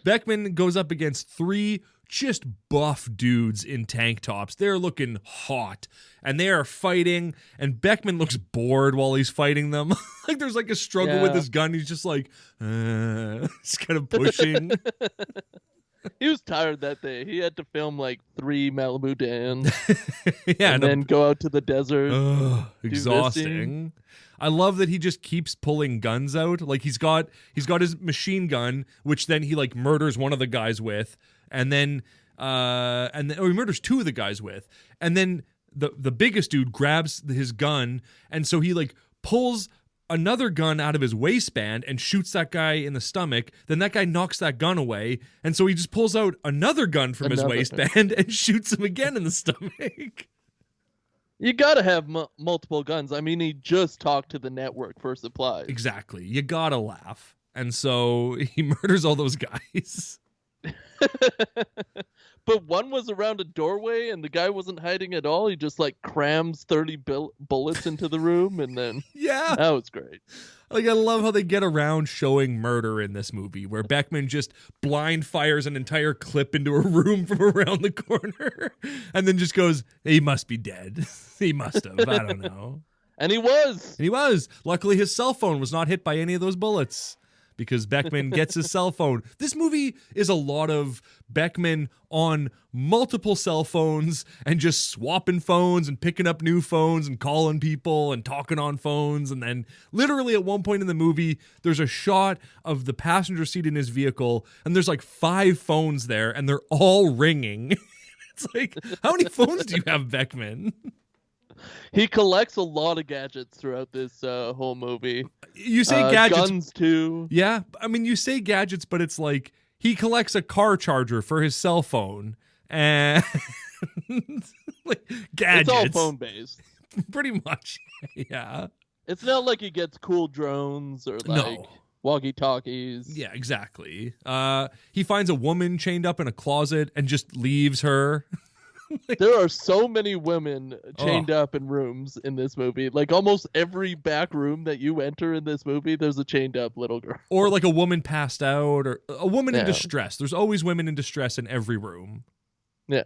Beckman goes up against 3 just buff dudes in tank tops. They're looking hot, and they are fighting, and Beckman looks bored while he's fighting them. Like there's like a struggle with his gun. He's just like, he's kind of pushing. He was tired that day. He had to film like 3 Malibu Dans Yeah, and then go out to the desert. Exhausting. I love that he just keeps pulling guns out. Like he's got his machine gun, which then he like murders one of the guys with, and then he murders 2 of the guys with, and then the biggest dude grabs his gun, and so he like pulls another gun out of his waistband and shoots that guy in the stomach. Then that guy knocks that gun away, and so he just pulls out another gun from his waistband and shoots him again in the stomach. You gotta have multiple guns. I mean, he just talked to the network for supplies. Exactly. You gotta laugh. And so he murders all those guys. But one was around a doorway, and the guy wasn't hiding at all. He just like crams 30 bullets into the room, and then Yeah, that was great. Like, I love how they get around showing murder in this movie, where Beckman just blind fires an entire clip into a room from around the corner, and then just goes, "He must be dead. He must have. I don't know." And he was. And he was. Luckily, his cell phone was not hit by any of those bullets, because Beckman gets his cell phone. This movie is a lot of Beckman on multiple cell phones and just swapping phones and picking up new phones and calling people and talking on phones. And then literally at one point in the movie, there's a shot of the passenger seat in his vehicle, and there's like 5 phones there, and they're all ringing. It's like, how many phones do you have, Beckman? He collects a lot of gadgets throughout this whole movie. You say gadgets. Guns, too. Yeah. I mean, you say gadgets, but it's like he collects a car charger for his cell phone. And like gadgets. It's all phone-based. Pretty much. Yeah. It's not like he gets cool drones or like walkie-talkies. Yeah, exactly. He finds a woman chained up in a closet and just leaves her. There are so many women chained up in rooms in this movie. Like almost every back room that you enter in this movie, there's a chained up little girl. Or like a woman passed out, or a woman in distress. There's always women in distress in every room. Yeah.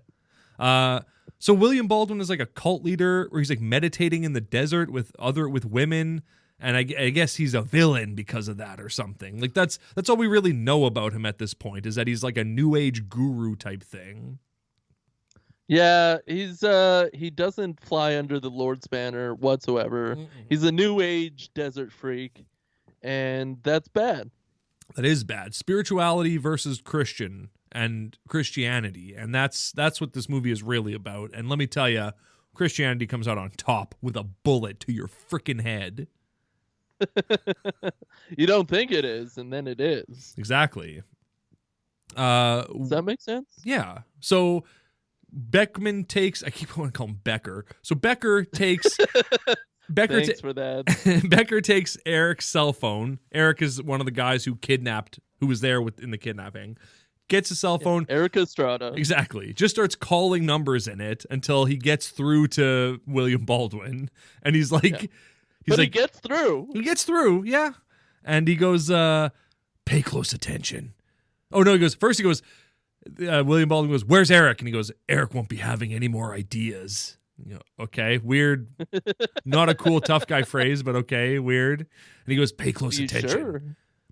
So William Baldwin is like a cult leader, where he's like meditating in the desert with women, and I guess he's a villain because of that or something. Like that's all we really know about him at this point, is that he's like a new age guru type thing. Yeah, he doesn't fly under the Lord's banner whatsoever. Mm-mm. He's a new age desert freak, and that's bad. That is bad. Spirituality versus Christian and Christianity, and that's what this movie is really about. And let me tell you, Christianity comes out on top with a bullet to your freaking head. You don't think it is, and then it is. Exactly. Does that make sense? Yeah. So Beckman takes, I keep wanting to call him Becker. So Becker takes Thanks for that. Becker takes Eric's cell phone. Eric is one of the guys who was there in the kidnapping. Gets a cell phone. Eric Estrada. Exactly. Just starts calling numbers in it until he gets through to William Baldwin. And he's like, he gets through. He gets through, yeah. And he goes, pay close attention. Oh no, he goes, William Baldwin goes, "Where's Eric?" And he goes, "Eric won't be having any more ideas." You know, okay, weird. Not a cool tough guy phrase, but okay, weird. And he goes, "Pay close attention. Sure?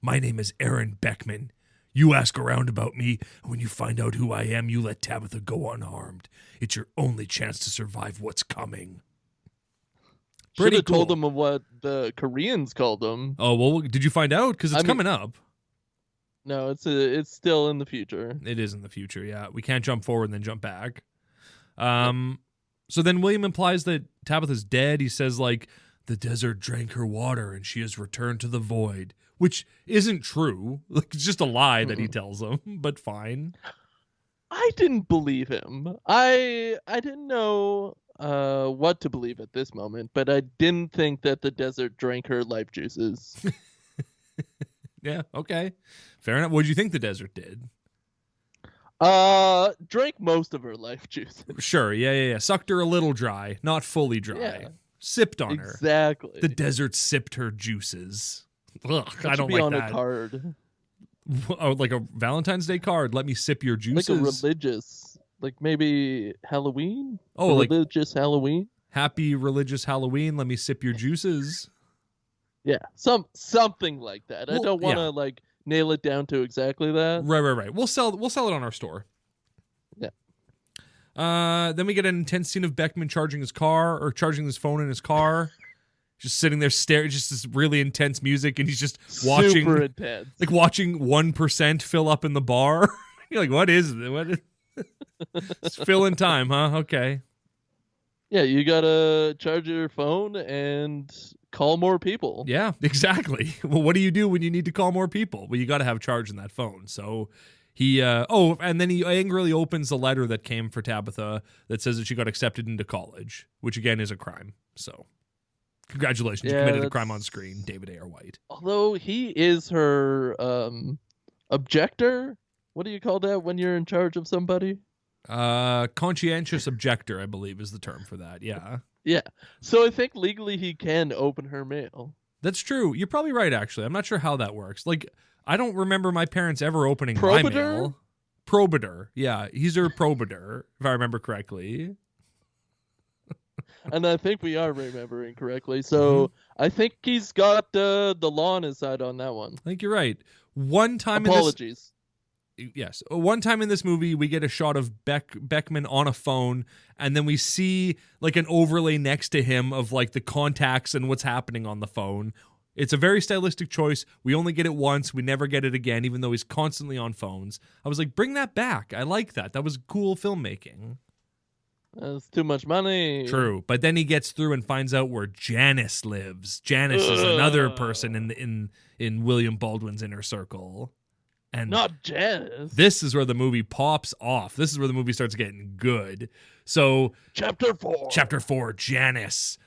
My name is Aaron Beckman. You ask around about me, and when you find out who I am, you let Tabitha go unharmed. It's your only chance to survive what's coming." Should have told him of what the Koreans called him. Oh, well, did you find out? Because it's coming up. No, it's still in the future. It is in the future, yeah. We can't jump forward and then jump back. So then William implies that Tabitha's dead. He says, like, the desert drank her water and she has returned to the void, which isn't true. Like, it's just a lie that he tells him, but fine. I didn't believe him. I didn't know what to believe at this moment, but I didn't think that the desert drank her life juices. Yeah, okay. Fair enough. What did you think the desert did? Drank most of her life juice. Sure, yeah. Sucked her a little dry, not fully dry. Yeah. Sipped on her. Exactly. The desert sipped her juices. Ugh, I don't like that. On a card. Oh, like a Valentine's Day card. Let me sip your juices. Like a religious, like maybe Halloween. Oh, like religious Halloween. Happy religious Halloween. Let me sip your juices. Yeah, something like that. Well, I don't want to like nail it down to exactly that. Right. We'll sell it on our store. Yeah. Then we get an intense scene of Beckman charging his phone in his car. Just sitting there staring, just this really intense music, and he's just watching, Super intense. like watching 1% fill up in the bar. You're like, what is it? It's filling time, huh? Okay. Yeah, you gotta charge your phone and call more people. Yeah, exactly. Well, what do you do when you need to call more people? Well, you got to have charge in that phone. So he, and then he angrily opens the letter that came for Tabitha that says that she got accepted into college, which again is a crime. So. Congratulations, you committed a crime on screen, David A.R. White. Although he is her objector. What do you call that when you're in charge of somebody? Conscientious objector, I believe, is the term for that. Yeah. Yeah. So I think legally he can open her mail. That's true. You're probably right, actually. I'm not sure how that works. Like, I don't remember my parents ever opening my mail. Probator. Yeah, he's her probator, if I remember correctly. And I think we are remembering correctly. So I think he's got the law on his side on that one. I think you're right. One time in this movie, we get a shot of Beckman on a phone, and then we see like an overlay next to him of like the contacts and what's happening on the phone. It's a very stylistic choice. We only get it once. We never get it again, even though he's constantly on phones. I was like, bring that back. I like that. That was cool filmmaking. That's too much money. True, but then he gets through and finds out where Janice lives. Janice is another person in William Baldwin's inner circle. And not Janice. This is where the movie pops off. This is where the movie starts getting good. So Chapter 4, Janice.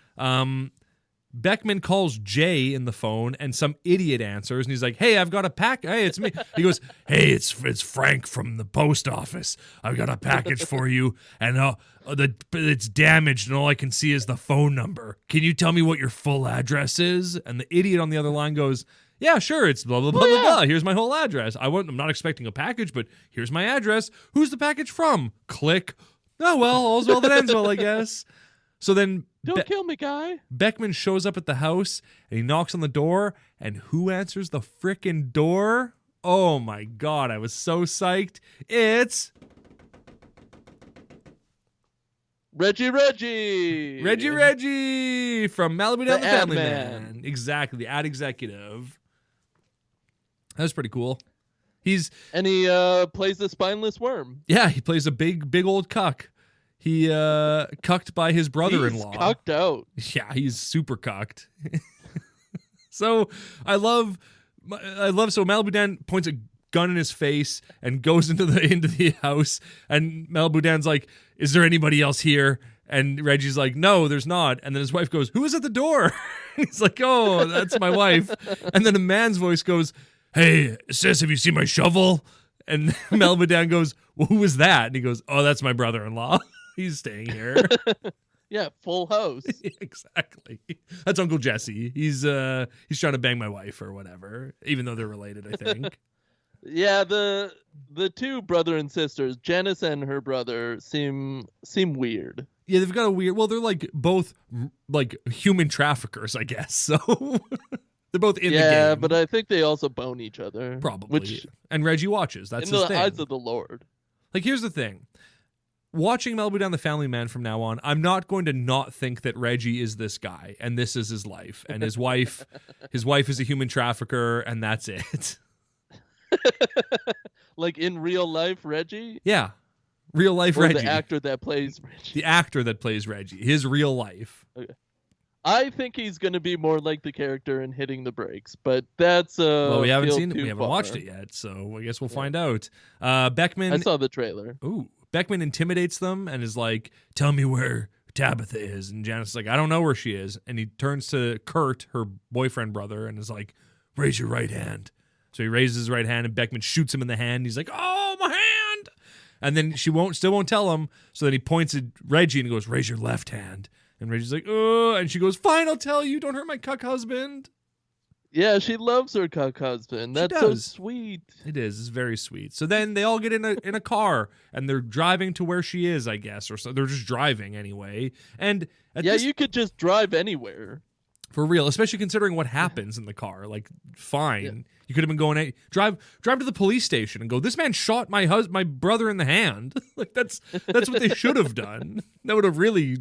Beckman calls Jay in the phone, and some idiot answers, and he's like, "Hey, I've got a pack. Hey, it's me." He goes, "Hey, it's Frank from the post office. I've got a package for you, and it's damaged, and all I can see is the phone number. Can you tell me what your full address is?" And the idiot on the other line goes, "Yeah, sure. It's blah blah blah blah blah. Here's my whole address. I'm not expecting a package, but here's my address. Who's the package from?" Click. Oh well, all's well that ends well, I guess. So then, don't kill me, guy. Beckman shows up at the house and he knocks on the door, and who answers the frickin' door? Oh my god, I was so psyched. It's Reggie from Malibu Down the Family Man. Exactly, the ad executive. That was pretty cool. He plays the spineless worm. Yeah, he plays a big old cuck. He cucked by his brother-in-law. He's cucked out. Yeah, he's super cucked. So I love. So Malibu Dan points a gun in his face and goes into the house, and Malibu Dan's like, "Is there anybody else here?" And Reggie's like, "No, there's not." And then his wife goes, "Who is at the door?" He's like, "Oh, that's my wife." And then a man's voice goes, "Hey, sis, have you seen my shovel?" And Malibu Dan goes, "Well, who is that?" And he goes, "Oh, that's my brother-in-law. He's staying here." Yeah, full house. Exactly. That's Uncle Jesse. He's trying to bang my wife or whatever, even though they're related, I think. Yeah, the two brother and sisters, Janice and her brother, seem weird. Yeah, they've got a weird. Well, they're like both like human traffickers, I guess. So they're both in the game. Yeah, but I think they also bone each other. Probably. And Reggie watches. That's in his the thing. eyes of the Lord. Like, here's the thing. Watching Malibu Down the Family Man from now on, I'm not going to not think that Reggie is this guy and this is his life, and his wife is a human trafficker, and that's it. Like in real life, Reggie? Yeah. Real life or Reggie. The actor that plays Reggie. The actor that plays Reggie. His real life. Okay. I think he's going to be more like the character in Hitting the Brakes, but that's well, we haven't seen it. We haven't watched it yet, so I guess we'll find out. Beckman. I saw the trailer. Ooh. Beckman intimidates them and is like, "Tell me where Tabitha is." And Janice is like, "I don't know where she is." And he turns to Kurt, her boyfriend brother, and is like, "Raise your right hand." So he raises his right hand, and Beckman shoots him in the hand. He's like, "Oh, my hand!" And then she still won't tell him. So then he points at Reggie and goes, "Raise your left hand." And Reggie's like, "Oh," and she goes, "Fine, I'll tell you. Don't hurt my cuck husband." Yeah, she loves her cuck husband. That's so sweet. It is. It's very sweet. So then they all get in a car, and they're driving to where she is, I guess, or so. They're just driving anyway. And you could just drive anywhere. For real, especially considering what happens in the car. Like, fine. Yeah. You could have been going drive to the police station and go, this man shot my brother in the hand. Like that's what they should have done. That would have really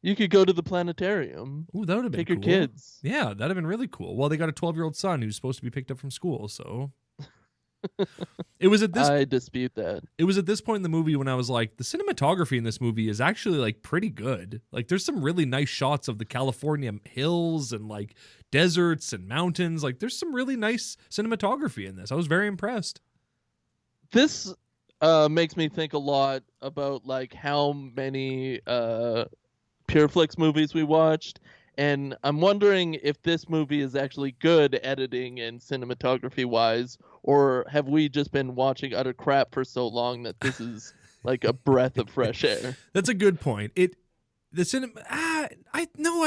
you could go to the planetarium. Ooh, that would have been cool. Take your kids. Yeah, that'd have been really cool. Well, they got a 12-year-old son who's supposed to be picked up from school, so it was at this I dispute that. It was at this point in the movie when I was like, the cinematography in this movie is actually like pretty good. Like there's some really nice shots of the California hills and like deserts and mountains. Like there's some really nice cinematography in this. I was very impressed. This makes me think a lot about like how many Pureflix movies we watched. And I'm wondering if this movie is actually good editing and cinematography wise, or have we just been watching utter crap for so long that this is like a breath of fresh air? That's a good point. I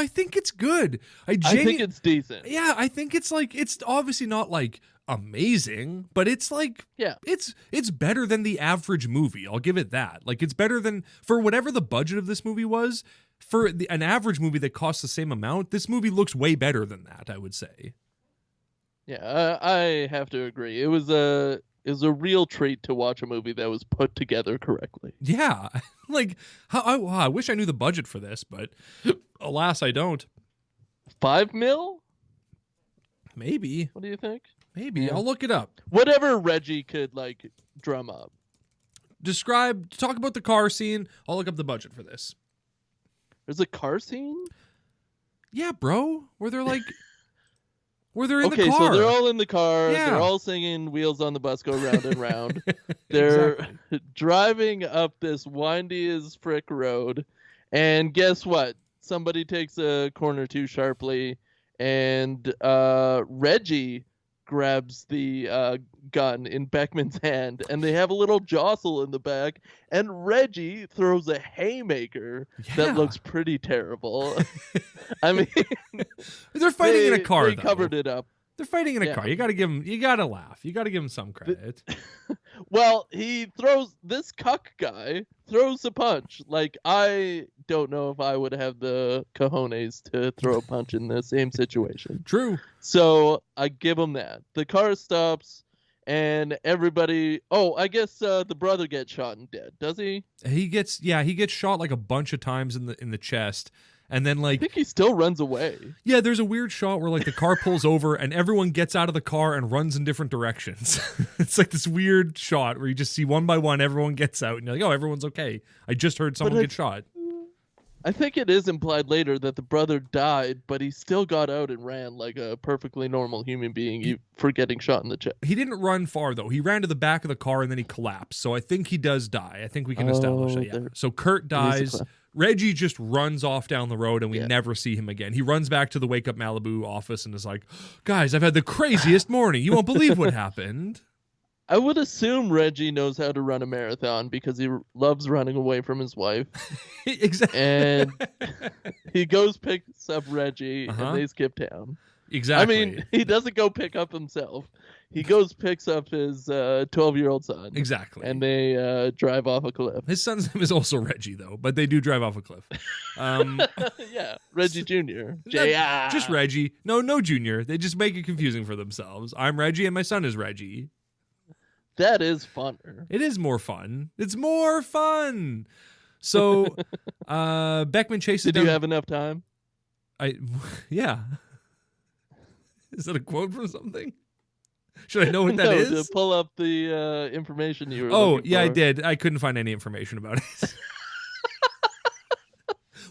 think it's good. I think it's decent. Yeah, I think it's like, it's obviously not like amazing, but it's like, yeah, it's better than the average movie. I'll give it that. Like it's better than, for whatever the budget of this movie was, for an average movie that costs the same amount, this movie looks way better than that, I would say. Yeah, I have to agree. It was a real treat to watch a movie that was put together correctly. Yeah, like I wish I knew the budget for this, but alas, I don't. $5 million? Maybe. What do you think? Maybe. Yeah. I'll look it up. Whatever Reggie could like drum up. Talk about the car scene. I'll look up the budget for this. There's a car scene? Yeah, bro. Where they're in the car. Okay, so they're all in the car. Yeah. They're all singing Wheels on the Bus Go Round and Round. They're driving up this windy as frick road. And guess what? Somebody takes a corner too sharply. And Reggie grabs the gun in Beckman's hand, and they have a little jostle in the back, and Reggie throws a haymaker that looks pretty terrible. I mean, they're fighting in a car. They covered it up. They're fighting in a car. You gotta laugh. You gotta give him some credit. Well, this cuck guy throws a punch. Like, I don't know if I would have the cojones to throw a punch in the same situation. True. So I give him that. The car stops, and everybody. Oh, I guess the brother gets shot and dead. Does he? He gets shot like a bunch of times in the chest. And then, like, I think he still runs away. Yeah, there's a weird shot where, like, the car pulls over and everyone gets out of the car and runs in different directions. It's like this weird shot where you just see one by one, everyone gets out, and you're like, oh, everyone's okay. I just heard someone get shot. I think it is implied later that the brother died, but he still got out and ran like a perfectly normal human being for getting shot in the chest. He didn't run far, though. He ran to the back of the car and then he collapsed. So I think he does die. I think we can establish that, yeah. So Kurt dies. Reggie just runs off down the road and we never see him again. He runs back to the Wake Up Malibu office and is like, guys, I've had the craziest morning. You won't believe what happened. I would assume Reggie knows how to run a marathon because he loves running away from his wife. Exactly. And he picks up Reggie, and they skip town. Exactly. I mean, he doesn't go pick up himself. He picks up his 12-year-old son. Exactly. And they drive off a cliff. His son's name is also Reggie, though, but they do drive off a cliff. Yeah, Reggie Jr. Just Reggie. No Junior. They just make it confusing for themselves. I'm Reggie and my son is Reggie. That is funner. It is more fun. It's more fun. So Beckman chases Did you have enough time? Yeah. Is that a quote from something? Should I know what that is? To pull up the information you were looking for. I did. I couldn't find any information about it.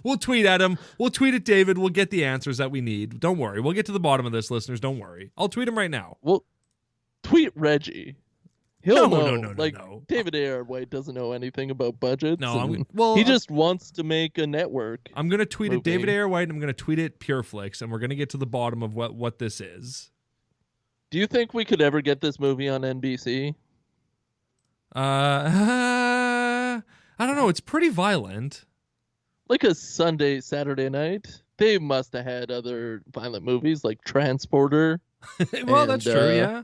We'll tweet at him. We'll tweet at David. We'll get the answers that we need. Don't worry. We'll get to the bottom of this, listeners. Don't worry. I'll tweet him right now. Well, tweet Reggie. He'll know. No. David Aaron White doesn't know anything about budgets. No, he just wants to make a network. I'm going to tweet at David Aaron White, and I'm going to tweet at Pureflix, and we're going to get to the bottom of what this is. Do you think we could ever get this movie on NBC? I don't know. It's pretty violent. Like a Saturday night. They must have had other violent movies like Transporter. Well, that's true, yeah.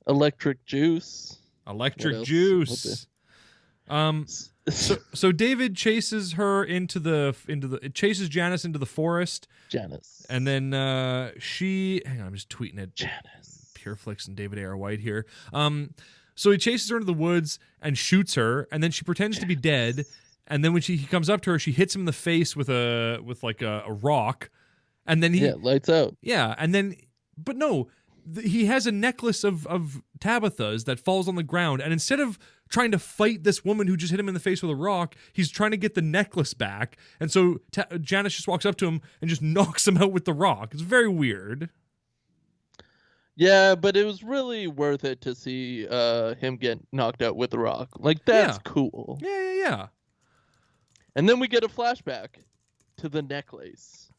Electric Juice. Electric Juice. So David chases her chases Janice into the forest. Janice. And then hang on, I'm just tweeting it. Janice. Pureflix and David A.R. White here. So he chases her into the woods and shoots her, and then she pretends to be dead. And then when he comes up to her, she hits him in the face with a rock, and then he lights out. Yeah, and then but no, he has a necklace of Tabitha's that falls on the ground, and instead of trying to fight this woman who just hit him in the face with a rock, he's trying to get the necklace back. And so Janice just walks up to him and just knocks him out with the rock. It's very weird. Yeah, but it was really worth it to see him get knocked out with the rock. Like, that's cool. Yeah. And then we get a flashback to the necklace.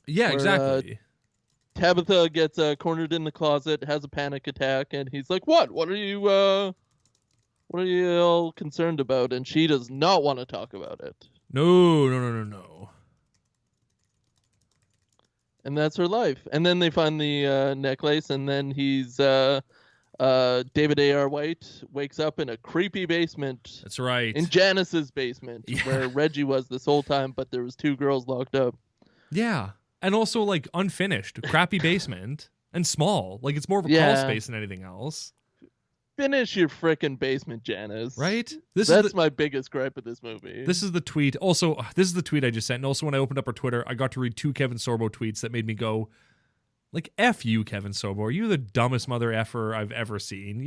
Yeah, where, exactly. Tabitha gets cornered in the closet, has a panic attack, and he's like, What are you all concerned about? And she does not want to talk about it. No. And that's her life. And then they find the necklace, and then he's David A.R. White wakes up in a creepy basement. That's right. In Janice's basement, where Reggie was this whole time, but there was 2 girls locked up. Yeah. And also, like, unfinished, crappy basement, and small. Like, it's more of a crawl space than anything else. Finish your frickin' basement, Janice. Right? That's my biggest gripe of this movie. This is the tweet. Also, this is the tweet I just sent. And also, when I opened up our Twitter, I got to read 2 Kevin Sorbo tweets that made me go, like, F you, Kevin Sorbo. Are you the dumbest mother effer I've ever seen?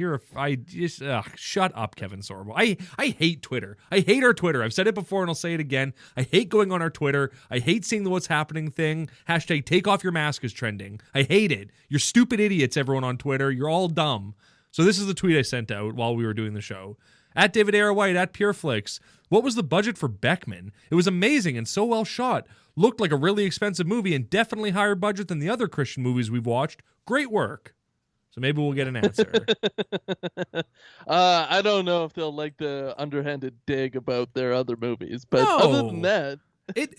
Shut up, Kevin Sorbo. I hate Twitter. I hate our Twitter. I've said it before and I'll say it again. I hate going on our Twitter. I hate seeing the what's happening thing. Hashtag take off your mask is trending. I hate it. You're stupid idiots, everyone on Twitter. You're all dumb. So this is the tweet I sent out while we were doing the show. At David A.R. White, at Pureflix. What was the budget for Beckman? It was amazing and so well shot. Looked like a really expensive movie and definitely higher budget than the other Christian movies we've watched. Great work. So maybe we'll get an answer. I don't know if they'll like the underhanded dig about their other movies, but other than that...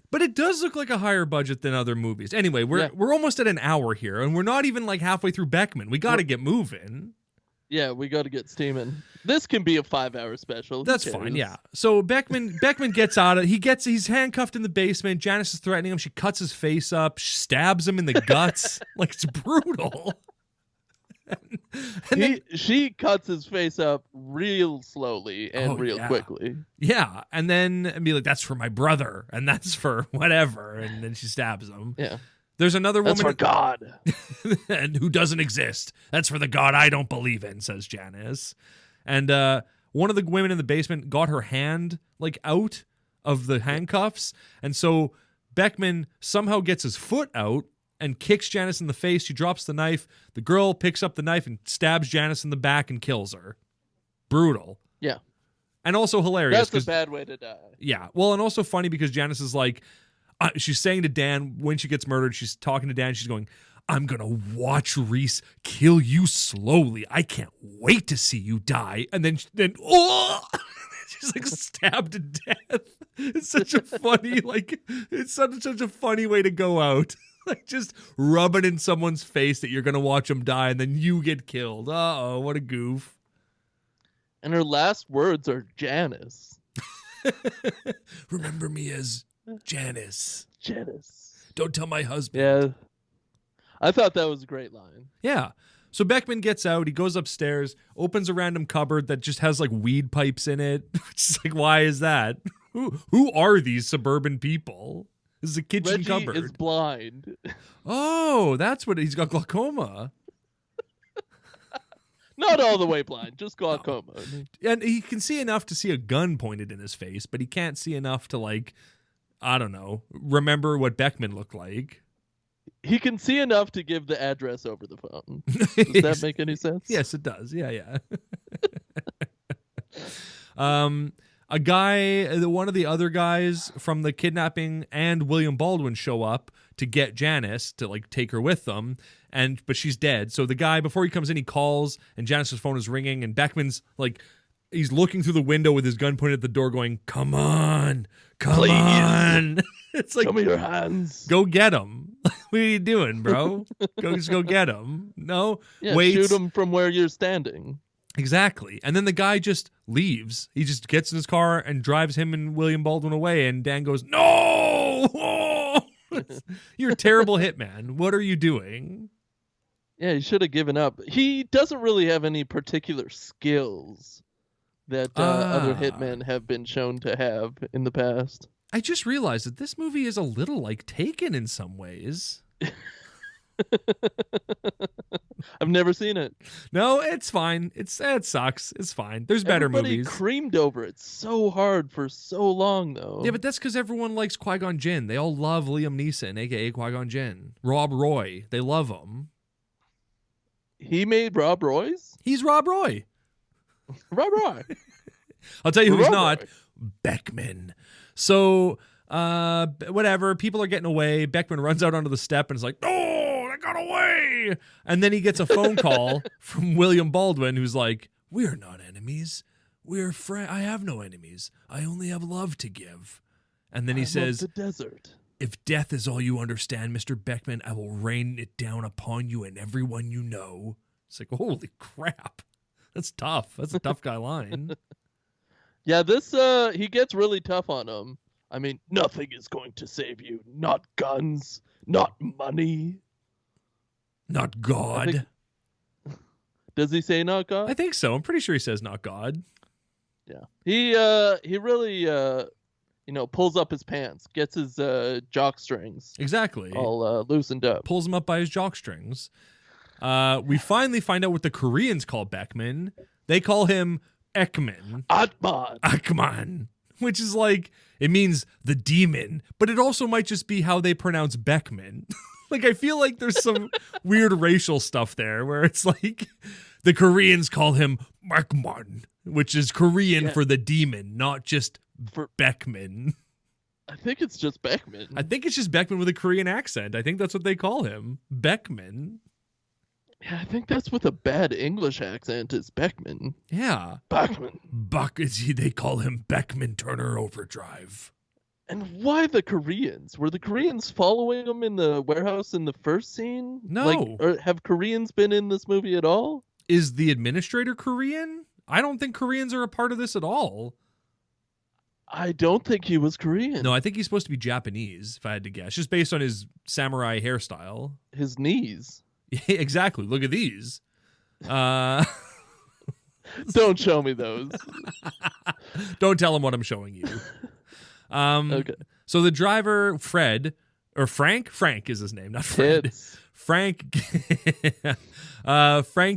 But it does look like a higher budget than other movies. Anyway, we're almost at an hour here, and we're not even like halfway through Beckman. We got to get moving. Yeah, we got to get steaming. This can be a 5-hour special. That's fine, yeah. So Beckman gets out of he's handcuffed in the basement. Janice is threatening him. She cuts his face up, stabs him in the guts. Like, it's brutal. She cuts his face up real slowly and quickly. Yeah, and then be like, that's for my brother, and that's for whatever, and then she stabs him. Yeah. There's another woman. That's for God. And who doesn't exist. That's for the God I don't believe in, says Janice. And one of the women in the basement got her hand, like, out of the handcuffs. And so Beckman somehow gets his foot out and kicks Janice in the face. She drops the knife. The girl picks up the knife and stabs Janice in the back and kills her. Brutal. Yeah. And also hilarious. That's a bad way to die. Yeah. Well, and also funny because Janice is like, she's saying to Dan when she gets murdered, she's talking to Dan, she's going, I'm going to watch Reese kill you slowly. I can't wait to see you die. And then she's like stabbed to death. It's such a funny, it's such a funny way to go out. Like, just rub it in someone's face that you're going to watch them die and then you get killed. Uh-oh, what a goof. And her last words are Janice. Remember me as Janice. Janice. Don't tell my husband. Yeah. I thought that was a great line. Yeah. So Beckman gets out. He goes upstairs, opens a random cupboard that just has, like, weed pipes in it. It's like, why is that? Who are these suburban people? This is a kitchen cupboard. Reggie is blind. Oh, that's what he's got, glaucoma. Not all the way blind, just glaucoma. And he can see enough to see a gun pointed in his face, but he can't see enough to, like, I don't know, remember what Beckman looked like. He can see enough to give the address over the phone. Does that make any sense? Yes, it does. Yeah. A guy, one of the other guys from the kidnapping and William Baldwin show up to get Janice to, like, take her with them, but she's dead. So the guy, before he comes in, he calls, and Janice's phone is ringing, and Beckman's like, he's looking through the window with his gun pointed at the door, going, "Come on, come on!" It's like, show me your hands. Go get him. What are you doing, bro? Just go get him. No, yeah, wait. Shoot him from where you're standing. Exactly. And then the guy just leaves. He just gets in his car and drives him and William Baldwin away. And Dan goes, no! You're a terrible hitman. What are you doing? Yeah, he should have given up. He doesn't really have any particular skills that other hitmen have been shown to have in the past. I just realized that this movie is a little like Taken in some ways. I've never seen it. No, it's fine. It sucks. It's fine. There's better Everybody movies. creamed over it so hard for so long, though. Yeah, but that's because everyone likes Qui-Gon Jinn. They all love Liam Neeson, a.k.a. Qui-Gon Jinn. Rob Roy. They love him. He made Rob Roy's? He's Rob Roy. Rob Roy. I'll tell you who he's Rob not. Roy. Beckman. So, whatever. People are getting away. Beckman runs out onto the step and is like, oh, they got away. And then he gets a phone call from William Baldwin who's like, we're not enemies. We're friends. I have no enemies. I only have love to give. And then he says, the desert. if death is all you understand, Mr. Beckman, I will rain it down upon you and everyone you know. It's like, holy crap. That's tough. That's a tough guy line. Yeah, this he gets really tough on him. I mean, nothing is going to save you. Not guns, not money. Not God. Does he say not God? I think so. I'm pretty sure he says not God. Yeah. He really pulls up his pants, gets his jock strings Exactly. all loosened up. Pulls him up by his jock strings. We finally find out what the Koreans call Beckman. They call him Ekman. Atman. Akman. Which is like, it means the demon, but it also might just be how they pronounce Beckman. Like, I feel like there's some weird racial stuff there where it's like the Koreans call him Beckman, which is Korean for the demon, not just for Beckman. I think it's just Beckman. I think it's just Beckman with a Korean accent. I think that's what they call him. Beckman. Yeah, I think that's with a bad English accent is Beckman. Yeah. Beckman. They call him Beckman Turner Overdrive. And why the Koreans? Were the Koreans following him in the warehouse in the first scene? No. Or have Koreans been in this movie at all? Is the administrator Korean? I don't think Koreans are a part of this at all. I don't think he was Korean. No, I think he's supposed to be Japanese, if I had to guess, just based on his samurai hairstyle. His knees. Exactly. Look at these. Don't show me those. Don't tell him what I'm showing you. Okay. So the driver, Frank is his name, not Fred. Tits. Frank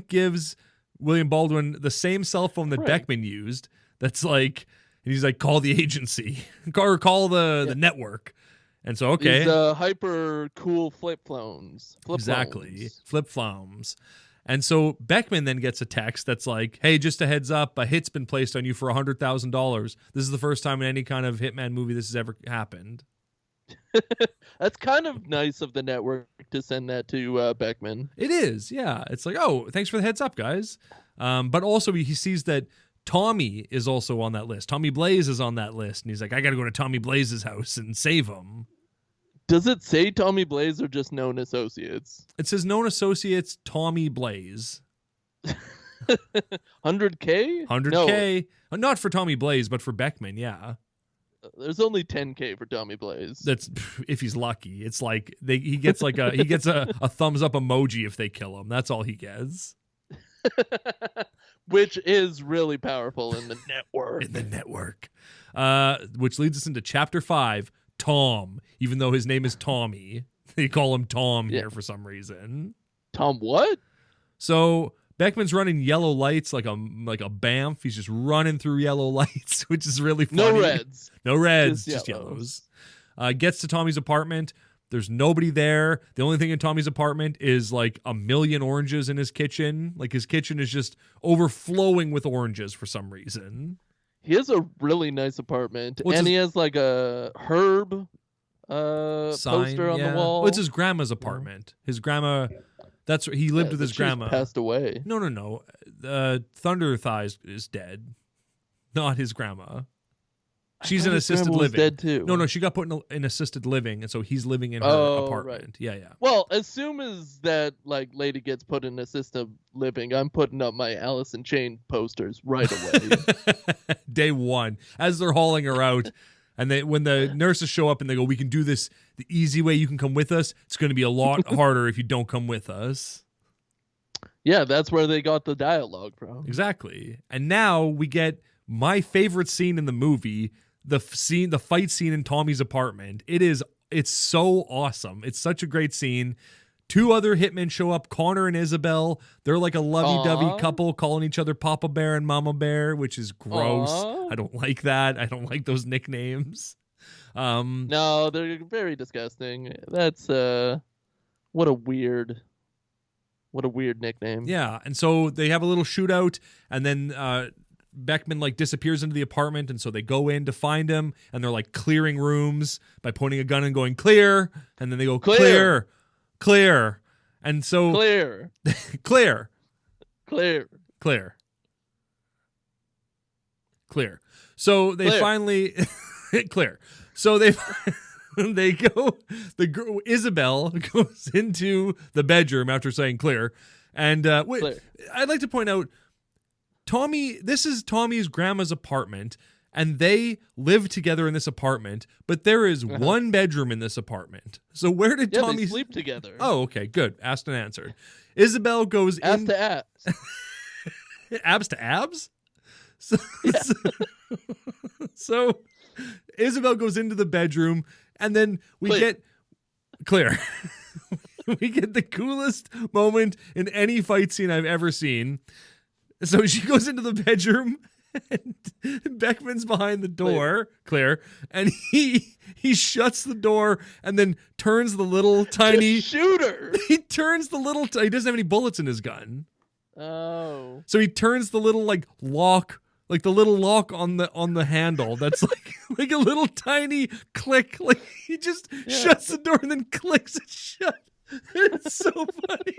gives William Baldwin the same cell phone that Beckman used. That's like, and he's like, call the agency or call the network. And so, okay. These hyper cool flip phones. Exactly. Flip phones. And so Beckman then gets a text that's like, hey, just a heads up, a hit's been placed on you for $100,000. This is the first time in any kind of Hitman movie this has ever happened. That's kind of nice of the network to send that to Beckman. It is, yeah. It's like, oh, thanks for the heads up, guys. But also he sees that Tommy is also on that list. Tommy Blaze is on that list. And he's like, I got to go to Tommy Blaze's house and save him. Does it say Tommy Blaze or just known associates? It says known associates Tommy Blaze. 100K? 100K. No. Not for Tommy Blaze, but for Beckman, yeah. There's only 10K for Tommy Blaze. That's if he's lucky. It's like he gets a thumbs up emoji if they kill him. That's all he gets. Which is really powerful in the network. Which leads us into chapter 5, Tom. Even though his name is Tommy, they call him Tom here for some reason. Tom what? So Beckman's running yellow lights like a Banff. He's just running through yellow lights, which is really funny. No reds. Just yellows. Gets to Tommy's apartment. There's nobody there. The only thing in Tommy's apartment is like a million oranges in his kitchen. Like his kitchen is just overflowing with oranges for some reason. He has a really nice apartment. He has like a herb poster on the wall. Well, it's his grandma's apartment. His grandma, that's where he lived with his grandma. Passed away. No. Thunder Thighs is dead. Not his grandma. She's I in thought assisted Grandma was living. dead too. No, she got put in assisted living, and so he's living in her Oh, apartment. right. Yeah, yeah. Well, as soon as that lady gets put in assisted living, I'm putting up my Alice in Chain posters right away. Day one, as they're hauling her out, and when the nurses show up and they go, "We can do this the easy way. You can come with us. It's going to be a lot harder if you don't come with us." Yeah, that's where they got the dialogue from. Exactly. And now we get my favorite scene in the movie, the fight scene in Tommy's apartment. It's so awesome. It's such a great scene. Two other hitmen show up, Connor and Isabel. They're like a lovey-dovey couple calling each other Papa Bear and Mama Bear, which is gross. I don't like that. I don't like those nicknames. No, they're very disgusting. That's what a weird nickname. Yeah, and so they have a little shootout, and then Beckman disappears into the apartment, and so they go in to find him, and they're clearing rooms by pointing a gun and going clear, and then they go clear, and so clear. So they finally clear. So they go. Isabel goes into the bedroom after saying clear, and Clear. I'd like to point out, this is Tommy's grandma's apartment, and they live together in this apartment, but there is one bedroom in this apartment. So where did Tommy they sleep together? Oh, okay, good. Asked and answered. Isabel goes Abs to abs. abs to abs? So Isabel goes into the bedroom, and then we get clear. We get the coolest moment in any fight scene I've ever seen. So she goes into the bedroom, and Beckman's behind the door, clear, and he shuts the door and then turns the little tiny shooter. He turns the little. He doesn't have any bullets in his gun. Oh. So he turns the little lock. The little lock on the handle that's like a little tiny click. He just shuts the door and then clicks it shut. It's so funny.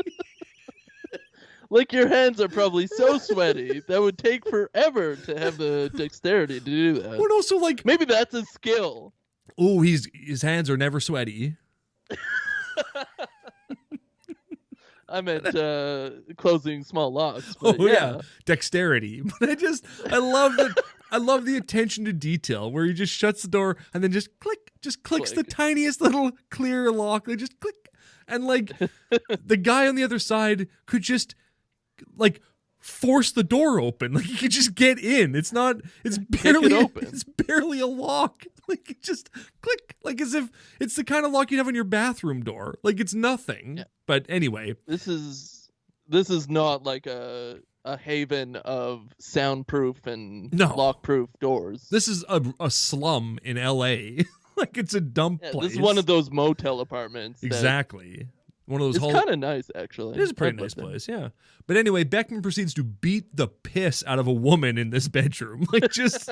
Your hands are probably so sweaty that would take forever to have the dexterity to do that. But also maybe that's a skill. Oh, his hands are never sweaty. I meant closing small locks. But yeah, dexterity. But I love that. I love the attention to detail where he just shuts the door and then just clicks the tiniest little clear lock. They just click, and the guy on the other side could just force the door open. He could just get in. It's barely open. It's barely a lock. It just click, as if it's the kind of lock you'd have on your bathroom door. It's nothing. Yeah. But anyway, this is not a haven of soundproof and lock-proof doors. This is a slum in LA. It's a dump place. This is one of those motel apartments. Exactly. One of those. It's kind of nice, actually. It is a pretty nice place, yeah. But anyway, Beckman proceeds to beat the piss out of a woman in this bedroom. Just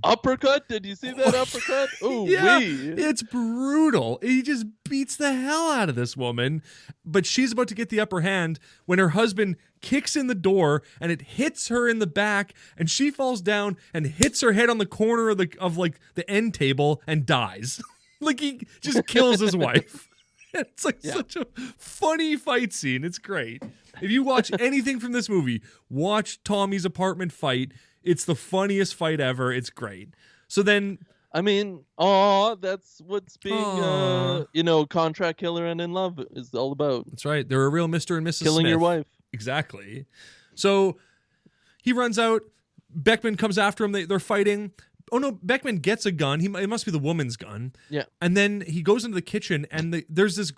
uppercut. Did you see that uppercut? Ooh, yeah, it's brutal. He just beats the hell out of this woman. But she's about to get the upper hand when her husband kicks in the door and it hits her in the back, and she falls down and hits her head on the corner of the end table and dies. He just kills his wife. It's such a funny fight scene. It's great. If you watch anything from this movie, watch Tommy's apartment fight. It's the funniest fight ever. It's great. So then, that's what's being, contract killer and in love is all about. That's right. They're a real Mr. and Mrs. Killing Smith. your wife. Exactly. So he runs out. Beckman comes after him. They're fighting. Oh no, Beckman gets a gun. It must be the woman's gun. Yeah. And then he goes into the kitchen, and there's this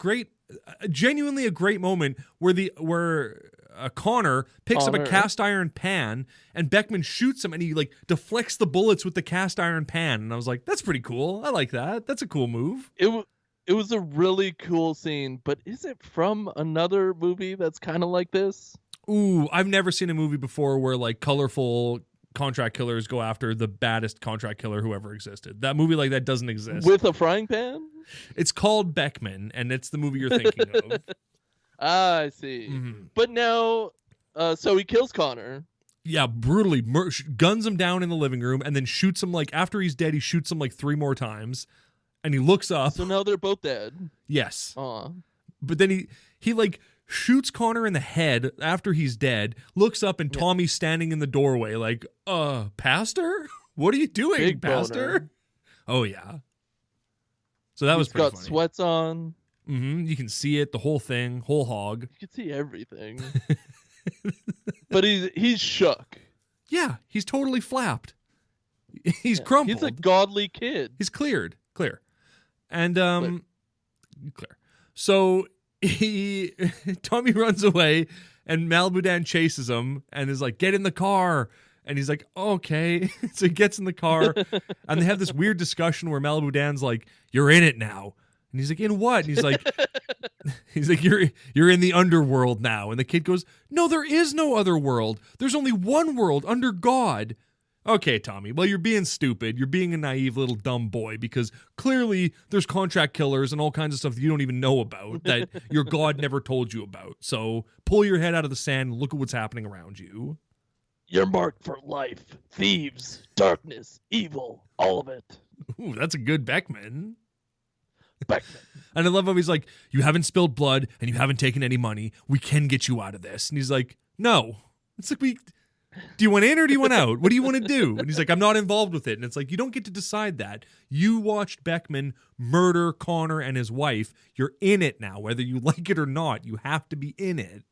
genuinely a great moment where Connor picks up a cast iron pan, and Beckman shoots him, and he deflects the bullets with the cast iron pan. And I was like, that's pretty cool. I like that. That's a cool move. It was a really cool scene, but is it from another movie that's kind of like this? Ooh, I've never seen a movie before where colorful contract killers go after the baddest contract killer who ever existed. That movie like that doesn't exist. With a frying pan? It's called Beckman, and it's the movie you're thinking of. I see. Mm-hmm. But now, so he kills Connor. Yeah, brutally guns him down in the living room and then shoots him like after he's dead. He shoots him like 3 more times, and he looks up. So now they're both dead. Yes. Aw. But then he like shoots Connor in the head after he's dead. Looks up and Tommy's standing in the doorway like, Pastor, what are you doing, Big Pastor? boner. Oh yeah. So that was He's pretty got funny. sweats on. Mm-hmm. You can see it, the whole thing, whole hog. You can see everything. But he's shook. Yeah, he's totally flapped. He's crumpled. He's a godly kid. He's clear. And clear. So Tommy runs away and Malibu Dan chases him and is like, get in the car. And he's like, okay. So he gets in the car and they have this weird discussion where Malibu Dan's like, you're in it now. And he's like, in what? And he's like, you're in the underworld now. And the kid goes, no, there is no other world. There's only one world under God. Okay, Tommy. Well, you're being stupid. You're being a naive little dumb boy because clearly there's contract killers and all kinds of stuff that you don't even know about that your God never told you about. So pull your head out of the sand and look at what's happening around you. You're marked for life. Thieves, darkness, evil, all of it. Ooh, that's a good Beckman. Beckman. And I love how he's like, you haven't spilled blood and you haven't taken any money. We can get you out of this. And he's like, no. It's like, do you want in or do you want out? What do you want to do? And he's like, I'm not involved with it. And it's like, you don't get to decide that. You watched Beckman murder Connor and his wife. You're in it now, whether you like it or not. You have to be in it.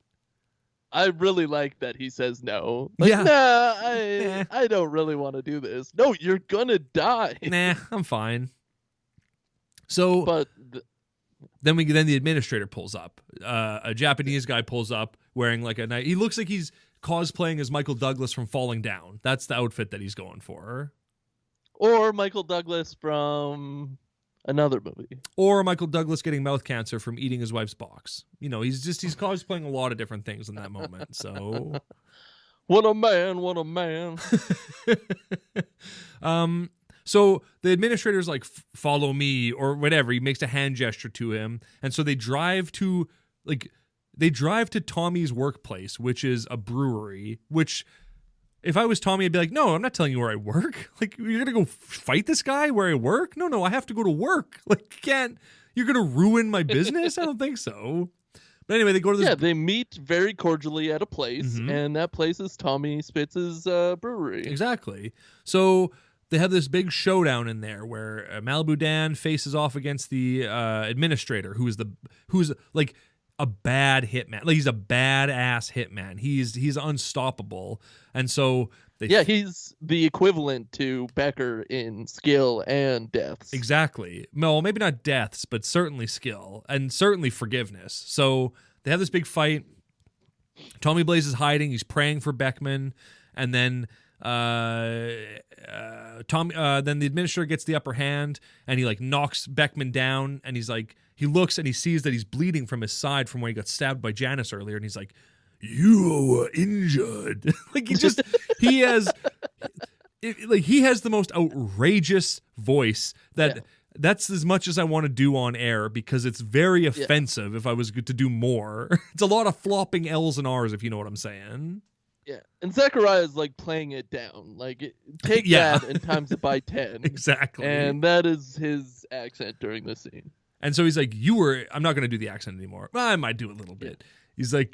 I really like that he says no. Like, Yeah. Nah, I don't really want to do this. No, you're gonna die. Nah, I'm fine. So But then the administrator pulls up. A Japanese guy pulls up wearing like a night. He looks like he's cosplaying as Michael Douglas from Falling Down. That's the outfit that he's going for. or Michael Douglas from another movie. Or Michael Douglas getting mouth cancer from eating his wife's box. You know, he's cosplaying a lot of different things in that moment. So What a man, what a man. So the administrator's like, follow me or whatever. He makes a hand gesture to him. And so they drive to Tommy's workplace, which is a brewery, which if I was Tommy, I'd be like, no, I'm not telling you where I work. Like, you're going to go fight this guy where I work? No, I have to go to work. Like, you're going to ruin my business? I don't think so. But anyway, they go to this. Yeah, they meet very cordially at a place, and that place is Tommy Spitz's brewery. Exactly. So they have this big showdown in there where Malibu Dan faces off against the administrator, who's like a bad hitman. Like, he's a badass hitman. He's unstoppable. And so he's the equivalent to Becker in skill and deaths. Exactly. No, maybe not deaths, but certainly skill and certainly forgiveness. So they have this big fight. Tommy Blaze is hiding. He's praying for Beckman, and then then the administrator gets the upper hand, and he like knocks Beckman down, and he's like, he looks and he sees that he's bleeding from his side from where he got stabbed by Janice earlier, and he's like, you were injured. Like, he has the most outrageous voice that's as much as I want to do on air, because it's very offensive if I was to do more. It's a lot of flopping L's and R's, if you know what I'm saying. Yeah, and Zechariah is like playing it down. Like, take that and times it by 10. Exactly. And that is his accent during this scene. And so he's like, I'm not going to do the accent anymore. Well, I might do a little bit. He's like,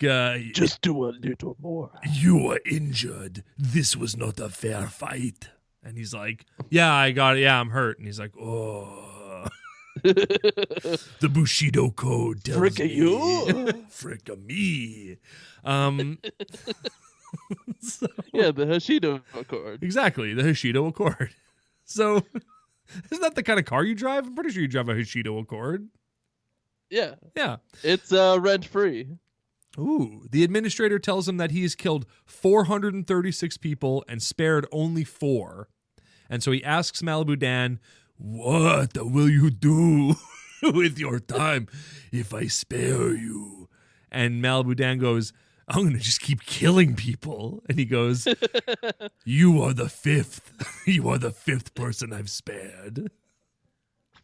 just do a little more. You were injured. This was not a fair fight. And he's like, yeah, I got it. Yeah, I'm hurt. And he's like, oh. The Bushido Code tells Fricka me. you. Fricka me. So, yeah, the Hoshido Accord. Exactly, the Hoshido Accord. So, isn't that the kind of car you drive? I'm pretty sure you drive a Hoshido Accord. Yeah. Yeah. It's rent-free. Ooh, the administrator tells him that he has killed 436 people and spared only 4. And so he asks Malibu Dan, what will you do with your time if I spare you? And Malibu Dan goes, I'm going to just keep killing people. And he goes, you are the 5th. You are the 5th person I've spared.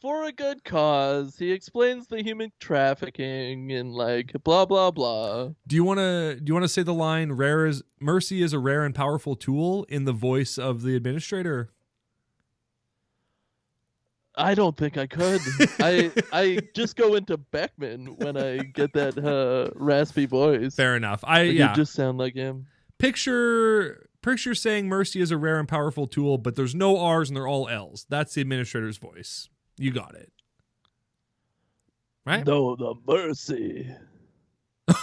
for a good cause. He explains the human trafficking and like blah blah blah. Do you want to say the line mercy is a rare and powerful tool in the voice of the administrator? I don't think I could. I just go into Beckman when I get that raspy voice. Fair enough. You just sound like him. Picture saying mercy is a rare and powerful tool, but there's no R's and they're all L's. That's the administrator's voice. You got it. Right? No, the mercy.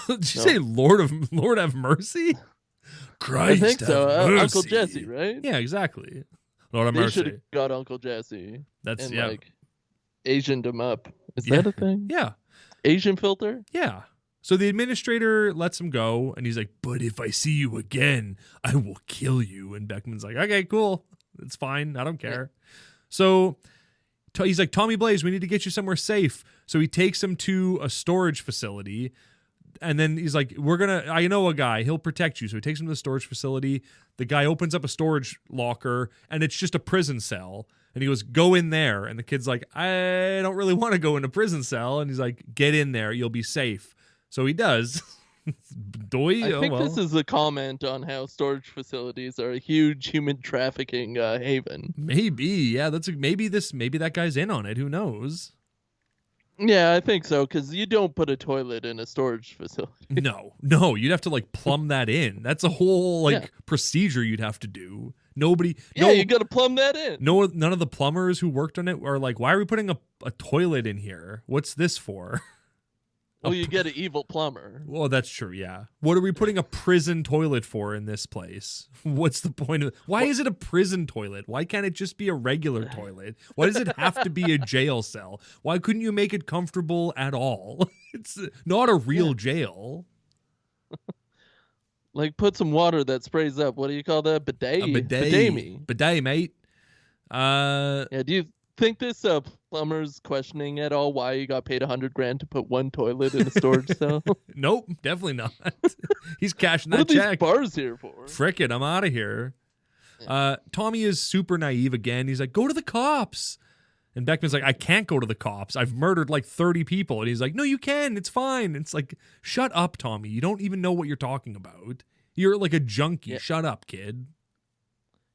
Did you say Lord have mercy? Christ, I think so. have Uncle mercy. Jesse, right? Yeah, exactly. Lord have They mercy. should have got Uncle Jesse. That's and yeah. like Asianed him up. Is that a thing? Yeah. Asian filter? Yeah. So the administrator lets him go, and he's like, "But if I see you again, I will kill you." And Beckman's like, "Okay, cool. It's fine. I don't care." So he's like, "Tommy Blaze, we need to get you somewhere safe." So he takes him to a storage facility, and then he's like, I know a guy. He'll protect you. So he takes him to the storage facility. The guy opens up a storage locker, and it's just a prison cell. And he goes, "Go in there." And the kid's like, "I don't really want to go in a prison cell." And he's like, "Get in there. You'll be safe." So he does. I think this is a comment on how storage facilities are a huge human trafficking haven. Maybe, yeah. Maybe that guy's in on it. Who knows? Yeah, I think so, because you don't put a toilet in a storage facility. No, you'd have to like plumb that in. That's a whole procedure you'd have to do. You got to plumb that in. None of the plumbers who worked on it are like, "Why are we putting a toilet in here? What's this for?" Well, you get an evil plumber. Well, that's true, yeah. What are we putting a prison toilet for in this place? What's the point of it? Why is it a prison toilet? Why can't it just be a regular toilet? Why does it have to be a jail cell? Why couldn't you make it comfortable at all? It's not a real jail. Like, put some water that sprays up. What do you call that? Bidet? A bidet. Bidet, mate. Yeah, do you think this plumber's questioning at all why he got paid $100,000 to put one toilet in a storage cell? Nope, definitely not. He's cashing that what are check. These bars here for? Frick it, I'm out of here. Tommy is super naive again. He's like, "Go to the cops." And Beckman's like, "I can't go to the cops. I've murdered like 30 people." And he's like, "No, you can. It's fine." It's like, shut up, Tommy. You don't even know what you're talking about. You're like a junkie. Yeah. Shut up, kid.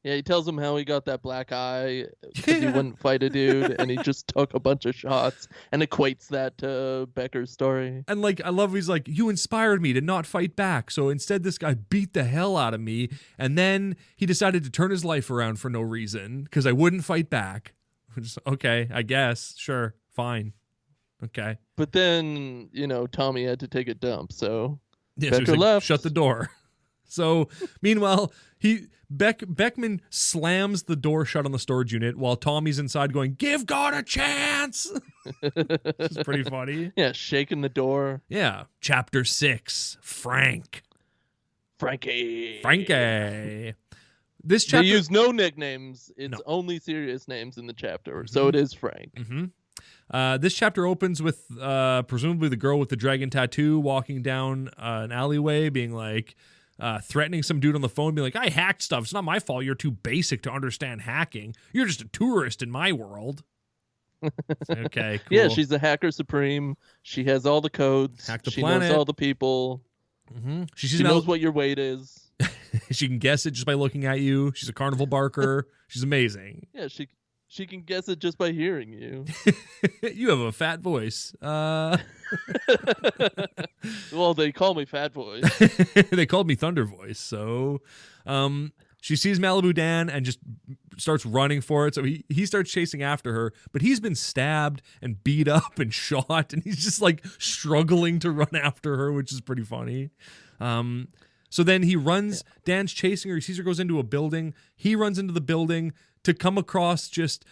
Yeah, he tells him how he got that black eye because he wouldn't fight a dude, and he just took a bunch of shots and equates that to Becker's story. And like, I love, he's like, "You inspired me to not fight back. So instead this guy beat the hell out of me. And then he decided to turn his life around for no reason because I wouldn't fight back." Just, okay, I guess. Sure. Fine. Okay. But then, Tommy had to take a dump, so Yeah, Becker so he's like, left. "Shut the door." So meanwhile, Beckman slams the door shut on the storage unit while Tommy's inside going, "Give God a chance." This is pretty funny. Yeah, shaking the door. Yeah. Chapter 6, Frankie. This chapter They use no nicknames. It's only serious names in the chapter. So it is Frank. Mm-hmm. This chapter opens with presumably the girl with the dragon tattoo walking down an alleyway being like, threatening some dude on the phone, being like, "I hacked stuff. It's not my fault. You're too basic to understand hacking. You're just a tourist in my world." Okay, cool. Yeah, she's a hacker supreme. She has all the codes. Hack the she planet. knows all the people. Mm-hmm. She knows what your weight is. She can guess it just by looking at you. She's a carnival barker. She's amazing. Yeah, she can guess it just by hearing you. You have a fat voice. Well, they call me Fat Voice. They called me Thunder Voice. So she sees Malibu Dan and just starts running for it. So he starts chasing after her, but he's been stabbed and beat up and shot, and he's just like struggling to run after her, which is pretty funny. So then he runs, Dan's chasing her, he sees her goes into a building, he runs into the building to come across just,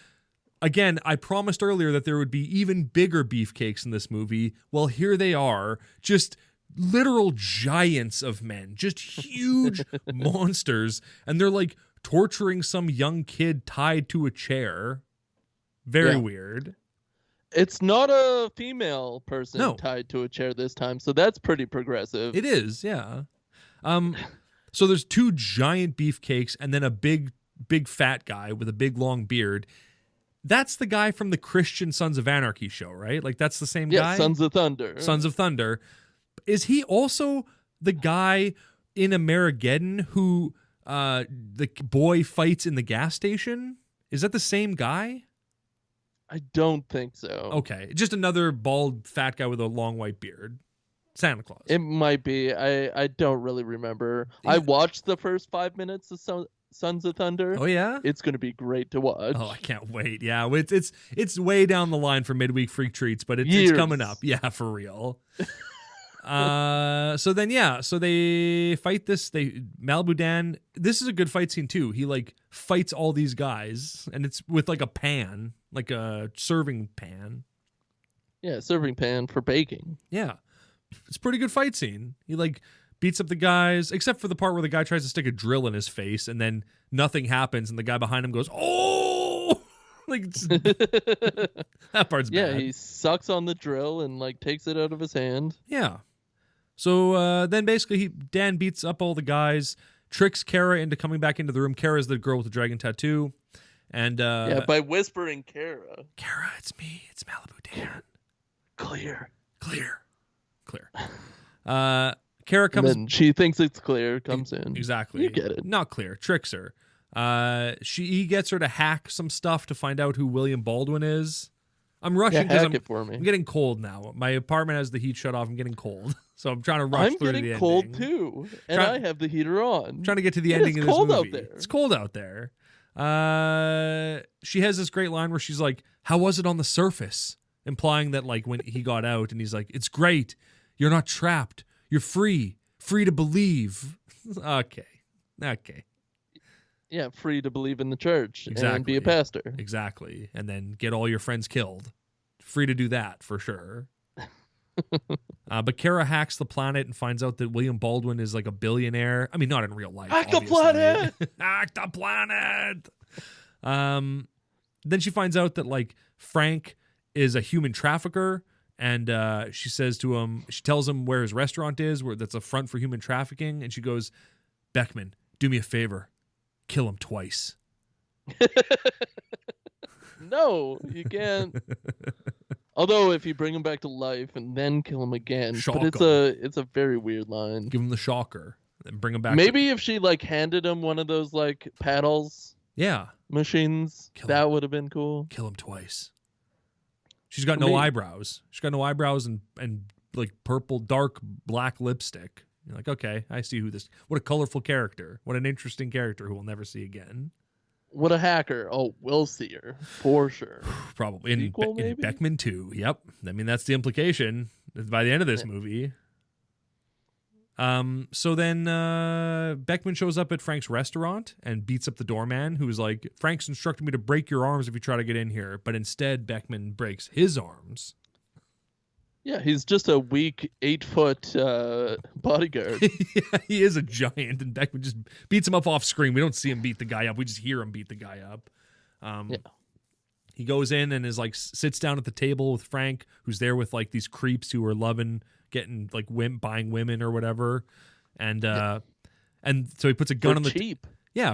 again, I promised earlier that there would be even bigger beefcakes in this movie. Well, here they are, just literal giants of men, just huge monsters, and they're like torturing some young kid tied to a chair. Very weird. It's not a female person tied to a chair this time, so that's pretty progressive. It is, yeah. So there's two giant beefcakes and then a big fat guy with a big long beard. that's the guy from the Christian Sons of Anarchy show, right? Like that's the same guy. Sons of Thunder. Sons of Thunder. Is he also the guy in Amerigeddon who the boy fights in the gas station? Is that the same guy? I don't think so. Okay, just another bald fat guy with a long white beard. Santa Claus. It might be. I don't really remember. I watched the first 5 minutes of Sons of Thunder. Oh yeah, it's gonna be great to watch. Oh, I can't wait. Yeah, it's way down the line for midweek freak treats, but it's coming up. Yeah, for real. So they fight this. Malibu Dan. This is a good fight scene too. He like fights all these guys, and it's with like a pan, like a serving pan. Yeah, serving pan for baking. Yeah, it's a pretty good fight scene. He like beats up the guys, except for the part where the guy tries to stick a drill in his face, and then nothing happens, and the guy behind him goes, "Oh!" Like that part's bad. Yeah, he sucks on the drill and like takes it out of his hand. Yeah. So then basically Dan beats up all the guys, tricks Kara into coming back into the room. Kara's the girl with the dragon tattoo. And by whispering Kara. Kara, it's me. It's Malibu Dan. Clear. Kara comes and then she thinks it's clear, comes in. Exactly. You get it. Not clear. Tricks her. He gets her to hack some stuff to find out who William Baldwin is. I'm rushing because I'm getting cold now. My apartment has the heat shut off. I'm getting cold, so I'm trying to rush through the ending. I'm getting cold too, and I have the heater on. Trying to get to the ending of this movie. It's cold out there. It's cold out there. She has this great line where she's like, "How was it on the surface?" Implying that like when he got out, and he's like, "It's great. You're not trapped. You're free to believe." Okay. Yeah, free to believe in the church and be a pastor. Exactly. And then get all your friends killed. Free to do that, for sure. But Kara hacks the planet and finds out that William Baldwin is like a billionaire. I mean, not in real life. Hack the planet! Hack the planet! Then she finds out that like Frank is a human trafficker. And she tells him where his restaurant is, where that's a front for human trafficking. And she goes, "Beckman, do me a favor. Kill him twice." No, you can't. Although if you bring him back to life and then kill him again, but it's a very weird line. Give him the shocker and bring him back. Maybe if she like handed him one of those like paddles, machines, that would have been cool. Kill him twice. She's got no eyebrows. She's got no eyebrows and like purple, dark black lipstick. You're like, okay, I see what a colorful character. What an interesting character who we'll never see again. What a hacker. Oh, we'll see her for sure. Probably. In Beckman 2. Yep. I mean, that's the implication by the end of this movie. So then Beckman shows up at Frank's restaurant and beats up the doorman, who's like, "Frank's instructed me to break your arms if you try to get in here." But instead, Beckman breaks his arms. Yeah, he's just a weak 8-foot bodyguard. Yeah, he is a giant, and Beckman just beats him up off screen. We don't see him beat the guy up. We just hear him beat the guy up. He goes in and is like sits down at the table with Frank, who's there with like these creeps who are getting like buying women or whatever, and so he puts a gun on the cheap.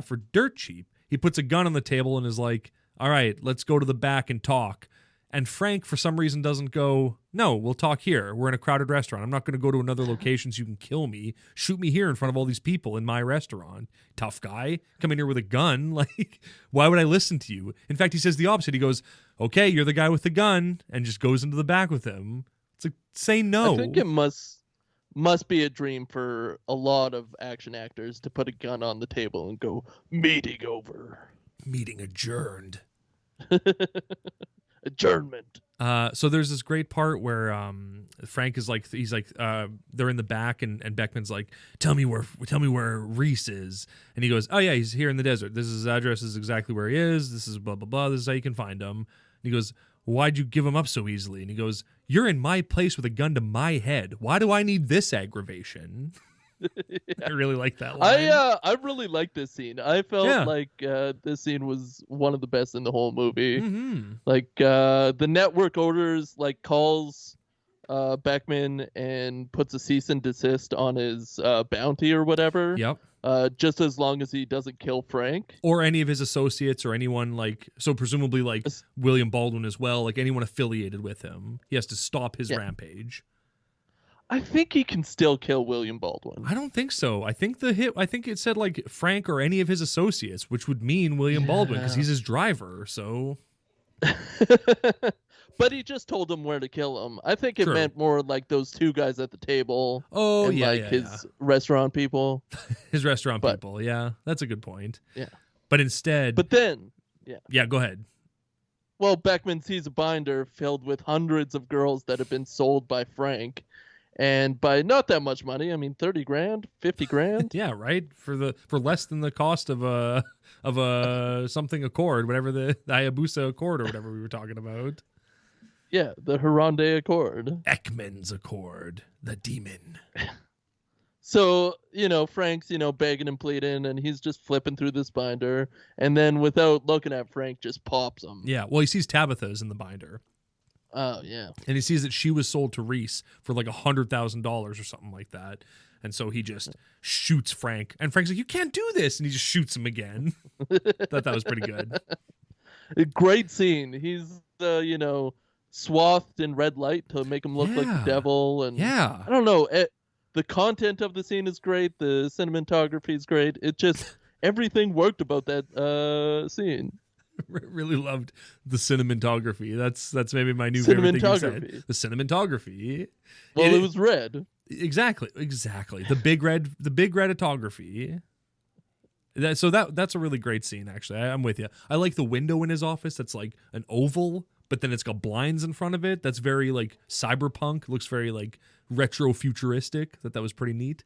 For dirt cheap. He puts a gun on the table and is like, "All right, let's go to the back and talk." And Frank, for some reason, doesn't go, "No, we'll talk here. We're in a crowded restaurant. I'm not going to go to another location so you can kill me. Shoot me here in front of all these people in my restaurant. Tough guy. Come in here with a gun. Like, why would I listen to you?" In fact, he says the opposite. He goes, "Okay, you're the guy with the gun," and just goes into the back with him. It's like, say no. I think it must be a dream for a lot of action actors to put a gun on the table and go, "Meeting over. Meeting adjourned." Adjournment. So there's this great part where Frank is like, they're in the back and Beckman's like, tell me where Reese is. And he goes, "Oh yeah, he's here in the desert. This is his address. This is exactly where he is. This is blah, blah, blah. This is how you can find him." And he goes, "Why'd you give him up so easily?" And he goes, "You're in my place with a gun to my head. Why do I need this aggravation?" I really like that line. I really like this scene. I felt like this scene was one of the best in the whole movie. Mm-hmm. Like the network orders like calls Beckman and puts a cease and desist on his bounty or whatever. Yep. Just as long as he doesn't kill Frank. Or any of his associates or anyone so presumably William Baldwin as well, like anyone affiliated with him. He has to stop his rampage. I think he can still kill William Baldwin. I don't think so. I think it said like Frank or any of his associates, which would mean William Baldwin because he's his driver. So, but he just told him where to kill him. I think it meant more like those two guys at the table. Oh, and his restaurant people. His restaurant people. Yeah, that's a good point. Yeah, but instead. But then, yeah. Go ahead. Well, Beckman sees a binder filled with hundreds of girls that have been sold by Frank. And by not that much money, I mean 30 grand, 50 grand. Yeah, right. For less than the cost of a something Accord, whatever the Hayabusa Accord or whatever we were talking about. Yeah, the Harambe Accord. Ekman's Accord, the demon. So, Frank's, begging and pleading, and he's just flipping through this binder, and then without looking at Frank, just pops him. Yeah, well, he sees Tabitha's in the binder. Oh, yeah. And he sees that she was sold to Reese for like $100,000 or something like that. And so he just shoots Frank. And Frank's like, you can't do this. And he just shoots him again. Thought that was pretty good. A great scene. He's, swathed in red light to make him look like the devil. And I don't know. The content of the scene is great. The cinematography is great. It just, everything worked about that scene. Really loved the cinematography. That's maybe my new favorite thing you said. The cinematography. Well, it was red. Exactly. The big reditography. That's a really great scene. Actually, I'm with you. I like the window in his office. That's like an oval, but then it's got blinds in front of it. That's very like cyberpunk. Looks very like retro futuristic. That was pretty neat.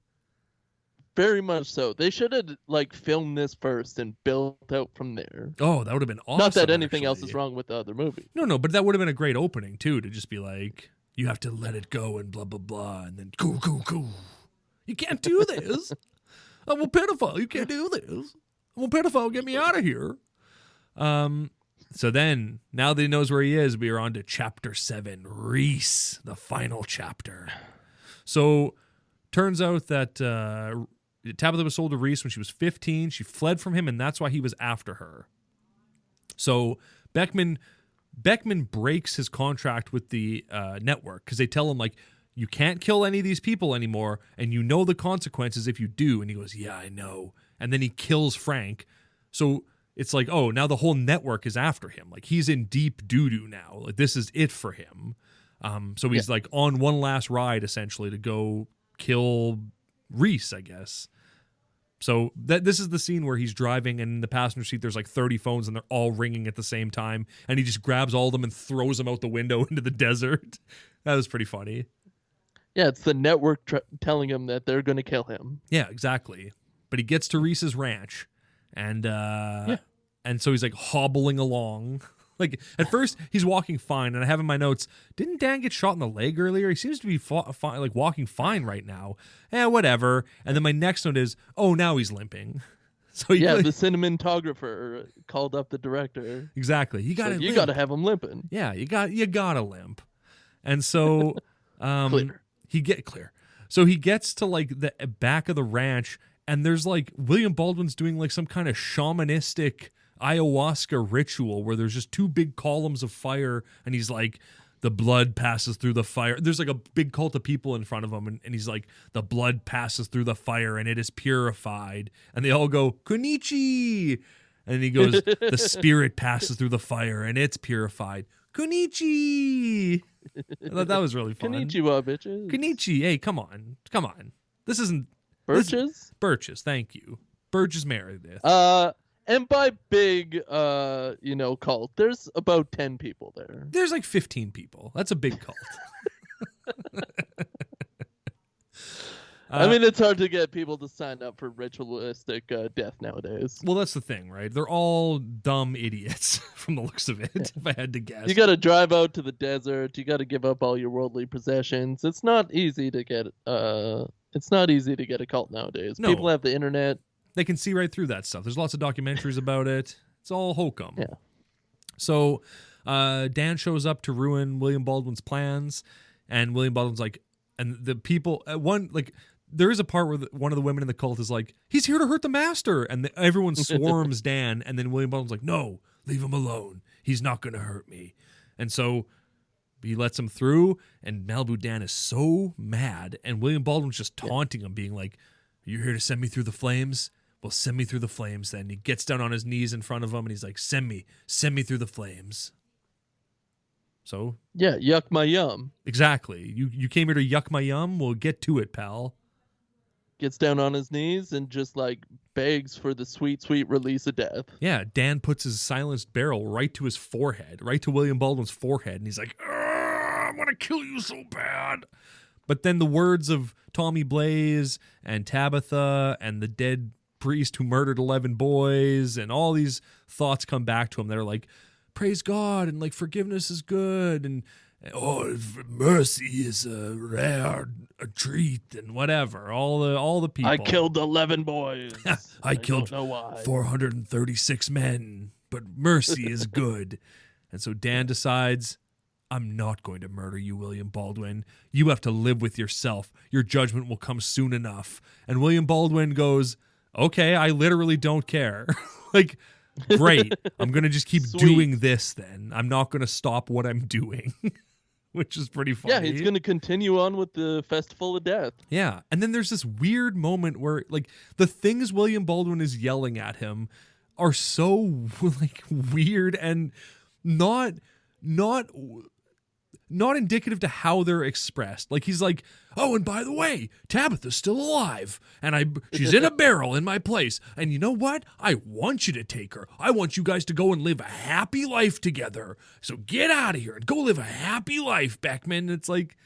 Very much so. They should have filmed this first and built out from there. Oh, that would have been awesome. Not that anything else is wrong with the other movie. No, but that would have been a great opening too, to just be like, you have to let it go and blah blah blah, and then cool. You can't do this. I'm a pedophile. You can't do this. I'm a pedophile. Get me out of here. So then, now that he knows where he is, we are on to chapter 7, Reese, the final chapter. So, turns out that Tabitha was sold to Reese when she was 15. She fled from him, and that's why he was after her. So Beckman breaks his contract with the network because they tell him, like, you can't kill any of these people anymore, and you know the consequences if you do. And he goes, yeah, I know. And then he kills Frank. So it's like, oh, now the whole network is after him. Like, he's in deep doo-doo now. Like, this is it for him. So he's like on one last ride, essentially, to go kill Reese, I guess. So this is the scene where he's driving, and in the passenger seat there's like 30 phones, and they're all ringing at the same time, and he just grabs all of them and throws them out the window into the desert. That was pretty funny. Yeah, it's the network telling him that they're going to kill him. Yeah, exactly. But he gets to Reese's ranch, and so he's like hobbling along. Like, at first, he's walking fine, and I have in my notes, didn't Dan get shot in the leg earlier? He seems to be walking fine right now. Whatever. And then my next note is, oh, now he's limping. So the cinematographer called up the director. Exactly. You got to have him limping. Yeah, you got to limp. And so clear. So he gets to like the back of the ranch, and there's like William Baldwin's doing like some kind of shamanistic ayahuasca ritual where there's just two big columns of fire, and he's like, the blood passes through the fire. There's like a big cult of people in front of him, and he's like, the blood passes through the fire and it is purified. And they all go, Kunichi! And he goes, the spirit passes through the fire and it's purified. Kunichi! I thought that was really fun. Konnichiwa, bitches. Kunichi, hey, come on. This isn't... Birches? Birches, thank you. Burgess Meredith. And by big, cult, there's about 10 people there. There's like 15 people. That's a big cult. I mean, it's hard to get people to sign up for ritualistic death nowadays. Well, that's the thing, right? They're all dumb idiots from the looks of it, if I had to guess. You got to drive out to the desert. You got to give up all your worldly possessions. It's not easy to get. It's not easy to get a cult nowadays. No. People have the internet. They can see right through that stuff. There's lots of documentaries about it. It's all hokum. Yeah. So Dan shows up to ruin William Baldwin's plans, And William Baldwin's like, and the people there is a part where one of the women in the cult is like, he's here to hurt the master, and everyone swarms Dan, and then William Baldwin's like, no, leave him alone. He's not going to hurt me. And so he lets him through, and Malibu Dan is so mad, and William Baldwin's just taunting him, being like, you're here to send me through the flames? Well, send me through the flames then. He gets down on his knees in front of him, and he's like, send me through the flames. So? Yeah, yuck my yum. Exactly. You came here to yuck my yum? Well, get to it, pal. Gets down on his knees and just like begs for the sweet, sweet release of death. Yeah, Dan puts his silenced barrel right to his forehead, right to William Baldwin's forehead, and he's like, I want to kill you so bad. But then the words of Tommy Blaze and Tabitha and the dead priest who murdered 11 boys and all these thoughts come back to him. They're like, praise God, and like forgiveness is good, and mercy is a rare treat, and whatever. All the people. I killed 11 boys. I killed don't know why. 436 men, but mercy is good. And so Dan decides, I'm not going to murder you, William Baldwin. You have to live with yourself. Your judgment will come soon enough. And William Baldwin goes, okay, I literally don't care. Like, great. I'm going to just keep doing this then. I'm not going to stop what I'm doing, which is pretty funny. Yeah, he's going to continue on with the Festival of Death. Yeah. And then there's this weird moment where, like, the things William Baldwin is yelling at him are so, like, weird and not indicative to how they're expressed. Like, he's like, oh, and by the way, Tabitha's still alive, and she's in a barrel in my place, and you know what? I want you to take her. I want you guys to go and live a happy life together. So get out of here and go live a happy life, Beckman. It's like,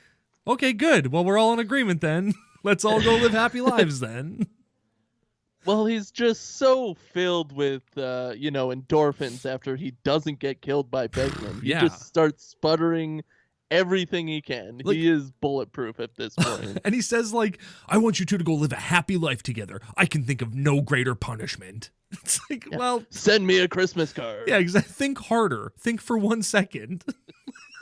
okay, good. Well, we're all in agreement then. Let's all go live happy lives then. Well, he's just so filled with, endorphins after he doesn't get killed by Beckman. He just starts sputtering everything he can. Like, he is bulletproof at this point. And he says, like, I want you two to go live a happy life together. I can think of no greater punishment. It's like, well... Send me a Christmas card. Yeah, exactly. Think harder. Think for 1 second.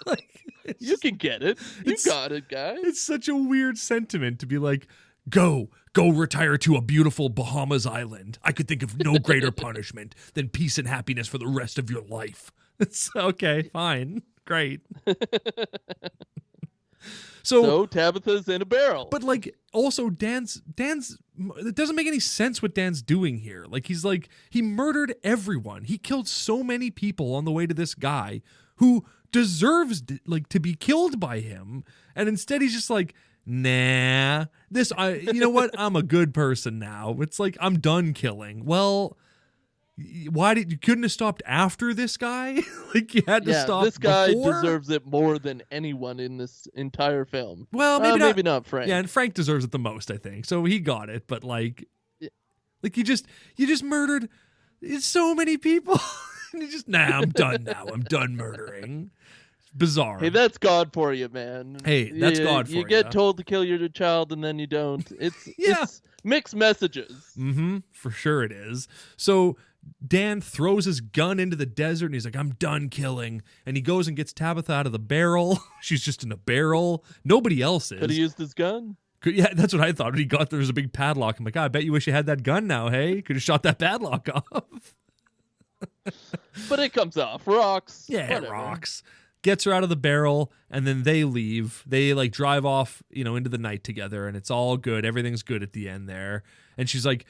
Like, you can get it. You got it, guys. It's such a weird sentiment to be like, go retire to a beautiful Bahamas island. I could think of no greater punishment than peace and happiness for the rest of your life. It's okay, fine. Great. So Tabitha's in a barrel. But like also Dan's it doesn't make any sense what Dan's doing here. Like he's like he murdered everyone. He killed so many people on the way to this guy who deserves like to be killed by him. And instead he's just like, nah, you know what? I'm a good person now. It's like I'm done killing. Well, why you couldn't have stopped after this guy? Like you had to stop. This guy before? Deserves it more than anyone in this entire film. Well, maybe not Frank. Yeah, and Frank deserves it the most, I think. So he got it, but like you just murdered so many people. And you just I'm done now. I'm done murdering. Bizarre. Hey, that's God for you, man. Hey, that's God for you. You get told to kill your child and then you don't. It's mixed messages. Mm-hmm. For sure it is. So Dan throws his gun into the desert and he's like, I'm done killing. And he goes and gets Tabitha out of the barrel. She's just in a barrel. Nobody else is. Could he used his gun? Yeah, that's what I thought. When he got there was a big padlock. I'm like, I bet you wish you had that gun now, hey? Could have shot that padlock off. But it comes off. Rocks. Yeah, whatever. It rocks. Gets her out of the barrel, and then they leave. They like drive off, into the night together, and it's all good. Everything's good at the end there. And she's like,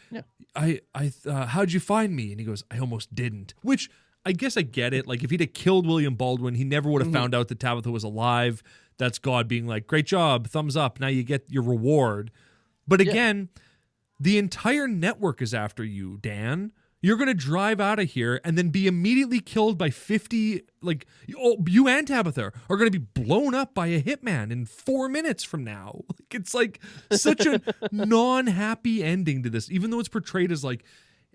how'd you find me? And he goes, I almost didn't. Which I guess I get it. Like if he'd have killed William Baldwin, he never would have found out that Tabitha was alive. That's God being like, great job, thumbs up. Now you get your reward. But again, the entire network is after you, Dan. You're going to drive out of here and then be immediately killed by 50, you and Tabitha are going to be blown up by a hitman in 4 minutes from now. It's like such a non-happy ending to this, even though it's portrayed as like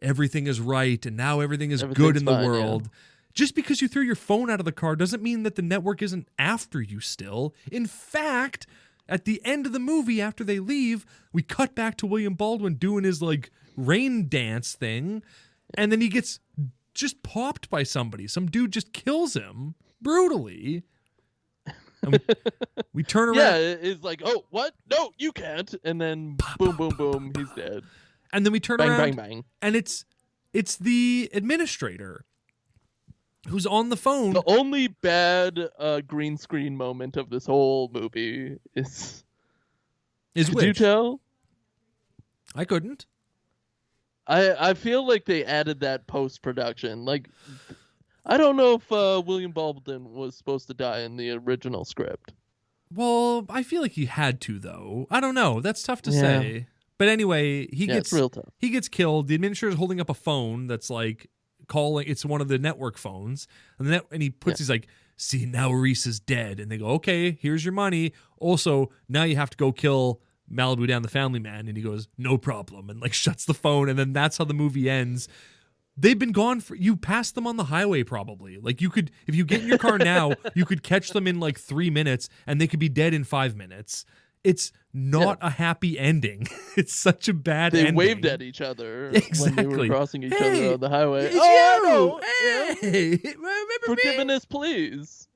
everything is right and now everything is good in the world. Yeah. Just because you threw your phone out of the car doesn't mean that the network isn't after you still. In fact, at the end of the movie, after they leave, we cut back to William Baldwin doing his like rain dance thing. And then he gets just popped by somebody. Some dude just kills him brutally. And we turn around. Yeah, it's like, oh, what? No, you can't. And then boom, boom, boom, he's dead. And then we turn Bang, around. bang, bang. And it's the administrator who's on the phone. The only bad green screen moment of this whole movie is Is Could you which? tell? I couldn't. I feel like they added that post-production. Like, I don't know if William Baldwin was supposed to die in the original script. Well, I feel like he had to, though. I don't know. That's tough to Yeah. say. But anyway, It's real tough. he gets killed. The administrator's holding up a phone that's like calling. It's one of the network phones, and he puts. He's like, "See, now Reese is dead," and they go, "Okay, here's your money. Also, now you have to go kill Malibu Dan, the family man." And he goes, "No problem," and like shuts the phone. And then that's how the movie ends. They've been gone you passed them on the highway probably. Like you could, if you get in your car now, you could catch them in like 3 minutes and they could be dead in 5 minutes. It's not a happy ending. It's such a bad ending. They waved at each other when they were Exactly. crossing each other on the highway. It's Oh, you! Hey, remember forgiveness, please.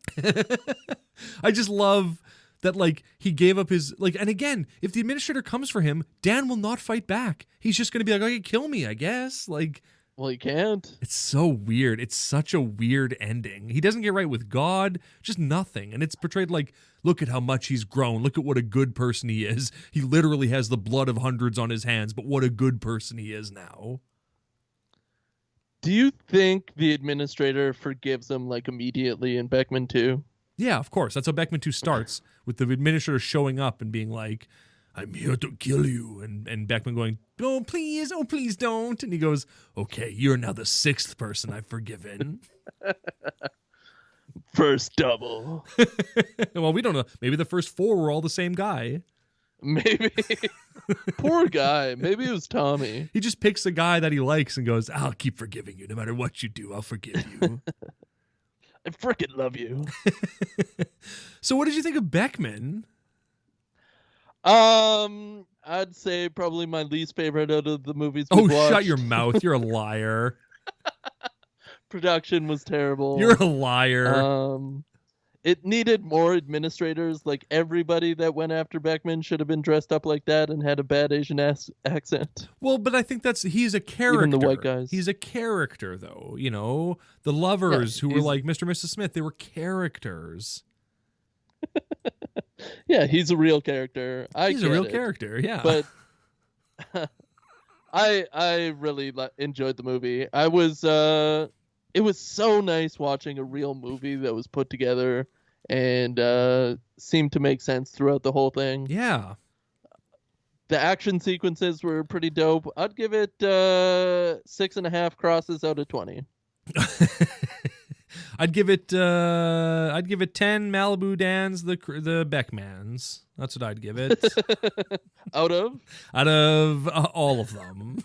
I just love that, like, he gave up his, like, and again, if the administrator comes for him, Dan will not fight back. He's just going to be like, okay, kill me, I guess. Like, Well, he can't. it's so weird. It's such a weird ending. He doesn't get right with God, just nothing. And it's portrayed like, look at how much he's grown. Look at what a good person he is. He literally has the blood of hundreds on his hands, but what a good person he is now. Do you think the administrator forgives him like immediately in Beckman 2? Yeah, of course. That's how Beckman 2 starts, with the administrator showing up and being like, I'm here to kill you. And Beckman going, oh, please don't. And he goes, okay, you're now the 6th person I've forgiven. First double. Well, we don't know. Maybe the first 4 were all the same guy. Maybe. Poor guy. Maybe it was Tommy. He just picks a guy that he likes and goes, I'll keep forgiving you. No matter what you do, I'll forgive you. I frickin' love you. So what did you think of Beckman? I'd say probably my least favorite out of the movies we've watched. Shut your mouth. You're a liar. Production was terrible. You're a liar. It needed more administrators. Like, everybody that went after Beckman should have been dressed up like that and had a bad Asian accent. Well, but I think he's a character. Even the white guys. He's a character, though. You know, the lovers who were like Mr. and Mrs. Smith, they were characters. Yeah, he's a real character. He's a real character, yeah. But I really enjoyed the movie. It was so nice watching a real movie that was put together and seemed to make sense throughout the whole thing. Yeah. The action sequences were pretty dope. I'd give it 6.5 crosses out of 20. I'd give it 10 Malibu Dans, the Beckmans. That's what I'd give it. Out of all of them.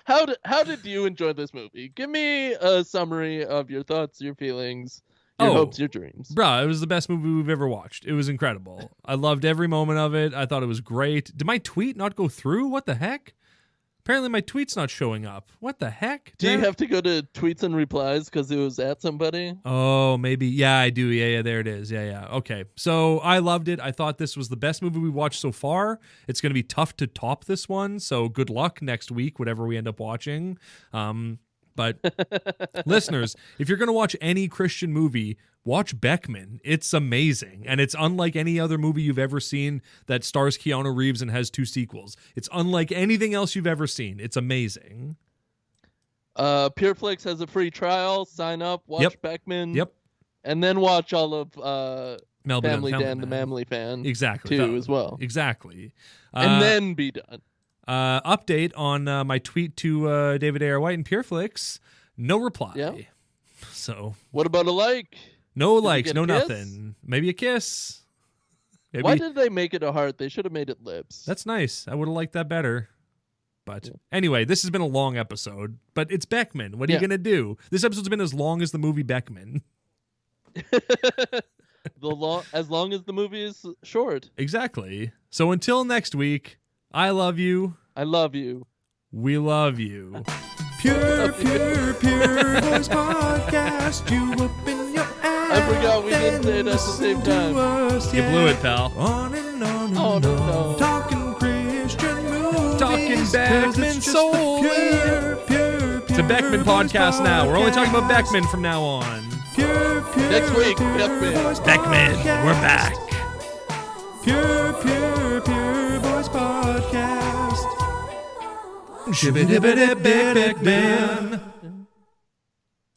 How did you enjoy this movie? Give me a summary of your thoughts, your feelings, your hopes, your dreams. Bruh, it was the best movie we've ever watched. It was incredible. I loved every moment of it. I thought it was great. Did my tweet not go through? What the heck? Apparently my tweet's not showing up. What the heck? Do you have to go to tweets and replies because it was at somebody? Oh, maybe. Yeah, I do. Yeah, there it is. Yeah. Okay. So I loved it. I thought this was the best movie we watched so far. It's going to be tough to top this one. So good luck next week, whatever we end up watching. But listeners, if you're going to watch any Christian movie, watch Beckman. It's amazing. And it's unlike any other movie you've ever seen that stars Keanu Reeves and has 2 sequels. It's unlike anything else you've ever seen. It's amazing. PureFlix has a free trial. Sign up, watch Beckman. Yep. And then watch all of Family Dan, the Family Fan. Exactly. Too, as well. Exactly. And then be done. Update on my tweet to David A.R. White and PureFlix. No reply. Yeah. So. What about a like? No Did likes, you no get a kiss? nothing. Maybe a kiss. Maybe. Why did they make it a heart? They should have made it lips. That's nice. I would have liked that better. But anyway, this has been a long episode, but it's Beckman. What are you going to do? This episode's been as long as the movie Beckman. As long as the movie is short. Exactly. So until next week, I love you. I love you. We love you. Pure Voice Podcast. You open your eyes. I forgot we didn't say it at the same time. You blew it, pal. On and on Oh, and no. on. Talking Christian movies. Talking Beckman soul. It's a Beckman podcast now. We're only talking about Beckman from now on. Next week, Beckman. Beckman, we're back. Pure Boys Podcast. Shibby-dibby-dib-Beckman.